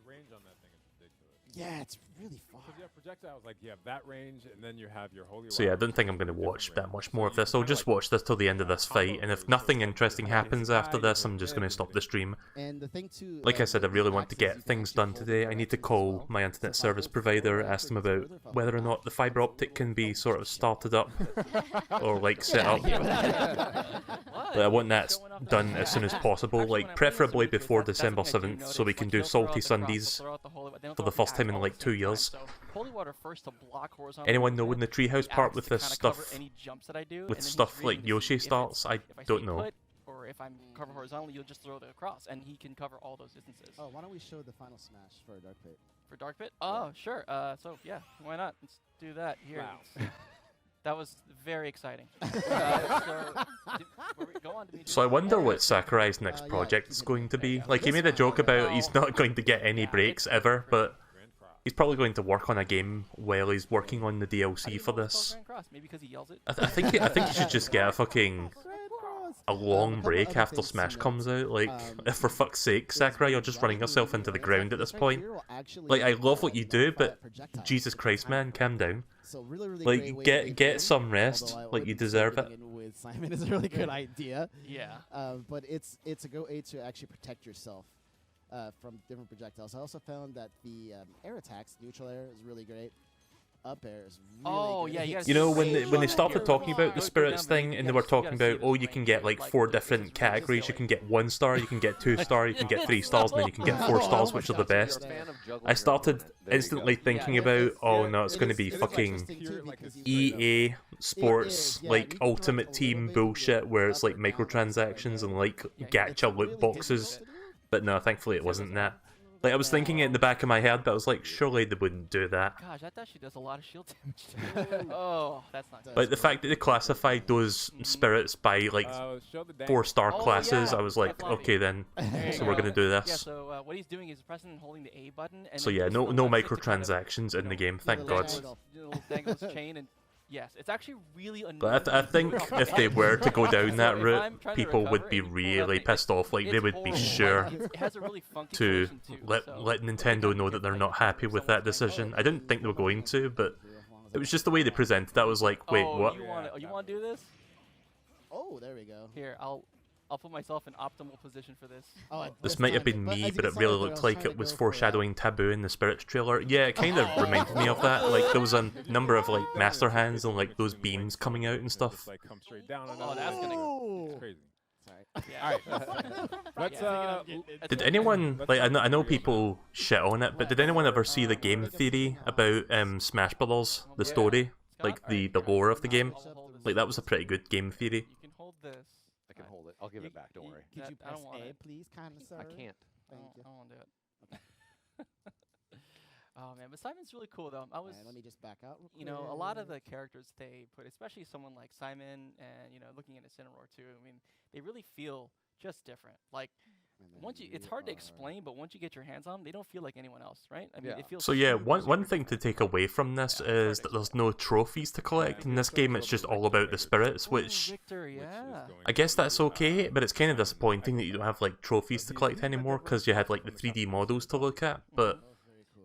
S10: range on that thing is ridiculous.
S8: Yeah, it's really far.
S10: Because you have projectiles, like you have that range, and then you have your holy.
S1: So yeah, I don't think I'm going to watch that much more of this. I'll just watch this till the end of this fight, and if nothing interesting happens after this, I'm just going to stop the stream.
S8: And the thing too,
S1: Like I said, I really want to get things done today. I need to call my internet service provider, ask them about whether or not the fiber optic can be sort of started up or like set up. But I want that done as soon as possible, like preferably before December 7th, so we can do Salty Sundays for the first time in like 2 years. Anyone know when the treehouse part with this stuff, with stuff like Yoshi starts? I don't know.
S6: Or if I'm cover horizontally, you'll just throw the across, and he can cover all those distances.
S8: Oh, why don't we show the final smash for Dark Pit?
S6: For Dark Pit? Oh, sure. So yeah, why not? Let's do that here.
S10: Wow.
S6: That was very exciting.
S1: So I wonder what Sakurai's next project is going to be. Like, he made a joke about he's not going to get any breaks ever, but he's probably going to work on a game while he's working on the DLC for this.
S6: Maybe because he yells it.
S1: I think he should just get a long break after Smash comes out. Like, for fuck's sake, Sakurai, you're just running yourself into the ground at this point. Like, I love what you do, but Jesus Christ, man, calm down. Like, get some rest. Like, you deserve it.
S8: With Simon is a really good idea.
S6: Yeah.
S8: But it's a go A to actually protect yourself from different projectiles. I also found that the air attacks, neutral air, is really great. Up air is really good.
S6: Yeah,
S1: you know, when they started talking about the spirits thing, and they were talking about, oh, you can get like 4 different categories. You can get 1 star, you can get 2 star, you can get 3 stars, and then you can get 4 stars, which are the best. I started instantly thinking about, oh no, it's going to be fucking EA Sports, like Ultimate Team bullshit, where it's like microtransactions and like gacha loot boxes. But no, thankfully it wasn't that. Like, I was thinking it in the back of my head, but I was like, surely they wouldn't do that.
S6: Gosh, that actually does a lot of shield damage. Oh, that's not good.
S1: Like, the fact that they classified those spirits by, like, 4-star classes, I was like, okay then, so we're gonna do this.
S6: Yeah, so what he's doing is pressing and holding the A button. And
S1: so yeah, no microtransactions in the game, thank God.
S6: Dangles chain and yes, it's actually really annoying.
S1: But I think if they were to go down that route, people would be really pissed off. Like, they would be sure to let Nintendo know that they're not happy with that decision. I didn't think they were going to, but it was just the way they presented that. Was like, wait, what?
S6: You want to do this?
S8: Oh, there we go.
S6: Here, I'll put myself in optimal position for this.
S1: This might have been me, but it really looked like it was foreshadowing Taboo in the Spirits trailer. Yeah, it kind of reminded me of that. Like, there was a number of like master hands and like those beams coming out and stuff.
S6: Oh, that's gonna go. It's crazy.
S1: Did anyone, like, I know people shit on it, but did anyone ever see the game theory about Smash Brothers, the story, like the lore of the game? Like, that was a pretty good game theory.
S6: You can hold this.
S9: I can hold it. I'll give it back. Don't worry.
S8: Could you press A, please, kind of, sir?
S9: I can't.
S6: I don't want to do it. Oh man, but Simon's really cool though.
S8: Let me just back out.
S6: You know, a lot of the characters they put, especially someone like Simon, and you know, looking at Incineroar too. I mean, they really feel just different. Like it's hard to explain, but once you get your hands on them, they don't feel like anyone else, right? I mean, it feels.
S1: So yeah, one thing to take away from this is that there's no trophies to collect in this game. It's just all about the spirits, which
S6: Victor,
S1: I guess that's okay, but it's kind of disappointing that you don't have like trophies to collect anymore because you had like the 3D models to look at. But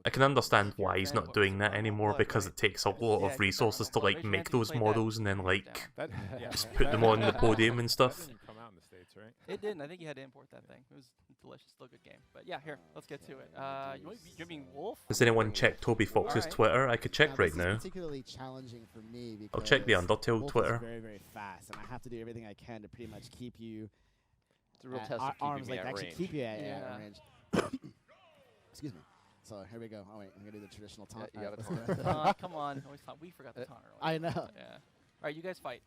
S1: I can understand why he's not doing that anymore, because it takes a lot of resources to like make those models and then like just put them on the podium and stuff.
S6: It didn't. I think you had to import that thing. It was delicious, still a good game. But yeah, here, let's get to it. You're being Wolf?
S1: Has anyone checked Toby Fox's Twitter? I could check right now.
S8: Particularly challenging for me because
S1: I'll check the Undertale
S8: Wolf
S1: Twitter.
S8: is very, very fast, and I have to do everything I can to pretty much keep you
S9: It's a real
S8: at
S9: test of
S8: arms,
S9: keeping me
S8: like
S9: at
S8: actually
S9: range.
S8: keep you at range. Excuse me. So here we go. Oh wait, I'm gonna do the traditional taunt.
S9: Yeah, you gotta
S6: taunt. Come on. We forgot the taunt earlier.
S8: I know.
S6: Yeah. All right, you guys fight.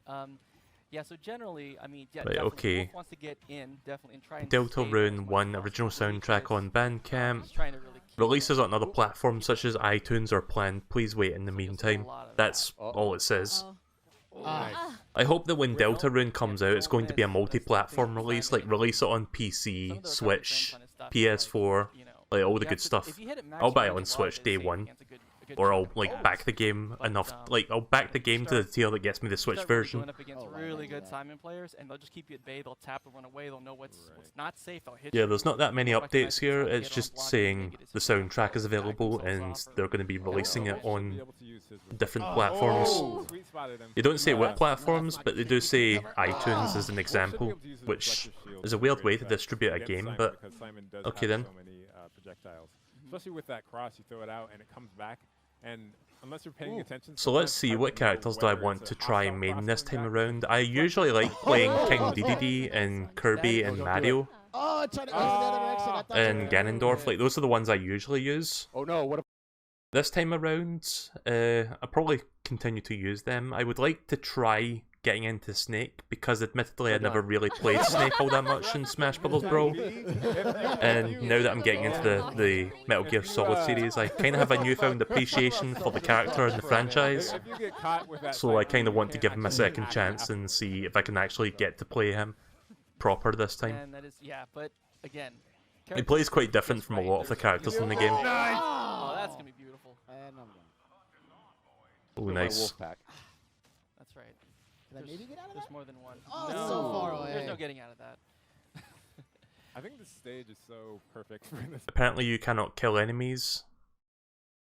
S6: Yeah, so generally, I mean, yeah,
S1: right, okay.
S6: Wolf wants to get in, definitely, and try and
S1: Deltarune 1 original soundtrack on Bandcamp.
S6: Trying to really
S1: Releases on other platforms such as iTunes are planned. Please wait in the meantime. That's all it says. I hope that when Deltarune comes out, it's going to be a multi-platform release. Like, release it on PC, Switch, PS4, like all the good stuff. I'll buy it on Switch day one.
S6: good
S1: or I'll
S6: chunk of
S1: like
S6: players.
S1: back the game
S6: But,
S1: enough. Like I'll back the game to the tier that gets me the Switch
S6: start really
S1: version.
S6: going up against really good Simon players, and they'll just keep you at bay. They'll tap and run away. They'll know what's not safe. They'll hit
S1: Yeah,
S6: you.
S1: there's not that many
S6: They'll recognize
S1: updates
S6: it's
S1: here.
S6: hard to
S1: It's
S6: get on
S1: just
S6: block and
S1: saying
S6: make it
S1: the
S6: as easy
S1: soundtrack is
S6: to back
S1: available
S6: themselves
S1: and
S6: off or-
S1: they're going to be releasing it on different
S10: Oh,
S1: platforms.
S10: sweet spotted him.
S1: They don't say what
S10: No,
S1: platforms, but they do say iTunes as an
S10: Wolf should be
S1: example,
S10: able to use his
S1: which
S10: reflective shield
S1: is a
S10: to
S1: weird
S10: great
S1: way to
S10: effect
S1: distribute a
S10: against
S1: game,
S10: Simon
S1: but
S10: because Simon does
S1: okay
S10: have
S1: then.
S10: so many projectiles. Especially with that cross, you throw it out and it comes back, and unless you're paying attention.
S1: So let's
S10: sometimes
S1: see,
S10: it's
S1: what
S10: hard to know
S1: characters do I
S10: whether
S1: want
S10: it's
S1: to
S10: a
S1: try
S10: hostile
S1: main
S10: cross
S1: this
S10: coming
S1: time
S10: back or
S1: around?
S10: it's
S1: I
S10: a
S1: usually like playing King Dedede and Kirby and Mario
S8: Oh, trying to go in the other direction. I thought
S1: and
S8: you were-
S1: Ganondorf. Like those are the ones I usually use.
S9: Oh no, what
S1: This time around, I'll probably continue to use them. I would like to try getting into Snake, because admittedly I never really played Snake all that much in Smash Bros. Brawl. And now that I'm getting into the Metal Gear Solid series, I kind of have a newfound appreciation for the character and the franchise.
S10: If you get caught with that
S1: So I
S10: cycle,
S1: kind of
S10: you
S1: want to
S10: can't
S1: give him a
S10: actually
S1: second
S10: act
S1: chance
S10: after.
S1: and see if I can actually get to play him proper this time.
S6: And that is, yeah, but again,
S1: He plays quite different from a lot of the characters in the game.
S6: Oh, that's gonna be beautiful.
S8: And I'm gone.
S1: Oh,
S9: my
S1: nice.
S9: wolf pack?
S6: That's right.
S8: Can I maybe get out of
S6: There's
S8: that?
S6: more than one.
S8: Oh,
S6: no,
S8: so far away.
S6: There's no getting out of that.
S10: I think this stage is so perfect for this.
S1: Apparently you cannot kill enemies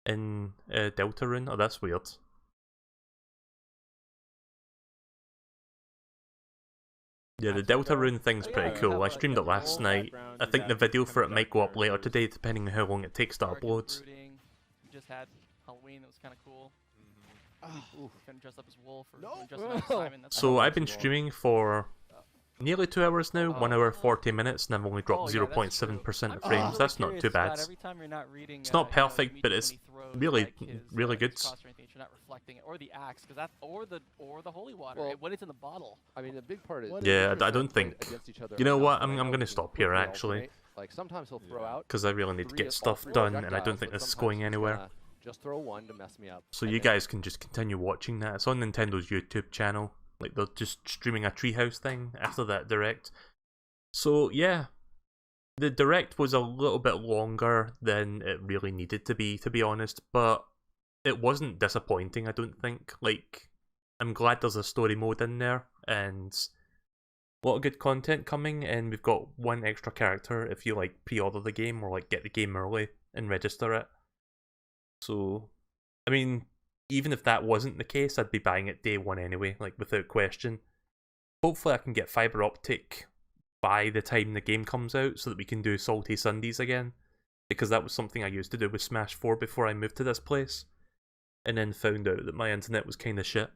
S1: in Deltarune. Oh, that's weird. Yeah, the Deltarune thing's pretty cool. I streamed it last night. I think the video for it might go up later today, depending on how long it takes to
S6: Dark and
S1: upload.
S6: brooding. We just had Halloween. That was kind of cool. Couldn't dress up as Wolf or dress up as Simon. That's
S1: So I've been streaming for nearly 2 hours now, 1 hour 40 minutes, and I've only dropped 0.7% of frames. That's not too bad.
S6: Every time you're not reading,
S1: It's not
S6: you know,
S1: perfect, but it's
S6: immediately when he throws,
S1: really,
S6: like, his,
S1: really good.
S6: his cross or anything, you're not reflecting it, or the axe, because that, or the holy water,
S9: Well,
S6: when it's in the bottle.
S9: I mean, the big part is
S1: Yeah, I don't think. You know what? I'm gonna stop here actually,
S9: Like sometimes he'll throw out.
S1: because I really need to
S9: 3
S1: get
S9: all
S1: stuff
S9: 3
S1: done, and I
S9: projectiles,
S1: don't think
S9: but
S1: this is
S9: sometimes
S1: going
S9: he's
S1: anywhere.
S9: gonna Just throw one to mess me up.
S1: So
S9: and
S1: you
S9: then-
S1: guys can just continue watching that. It's on Nintendo's YouTube channel. Like they're just streaming a Treehouse thing after that direct. So yeah, the direct was a little bit longer than it really needed to be honest. But it wasn't disappointing, I don't think. Like, I'm glad there's a story mode in there, and a lot of good content coming, and we've got one extra character if you like pre-order the game or like get the game early and register it. So, I mean, even if that wasn't the case, I'd be buying it day one anyway, like without question. Hopefully I can get fiber optic by the time the game comes out so that we can do Salty Sundays again, because that was something I used to do with Smash 4 before I moved to this place, and then found out that my internet was kind of shit.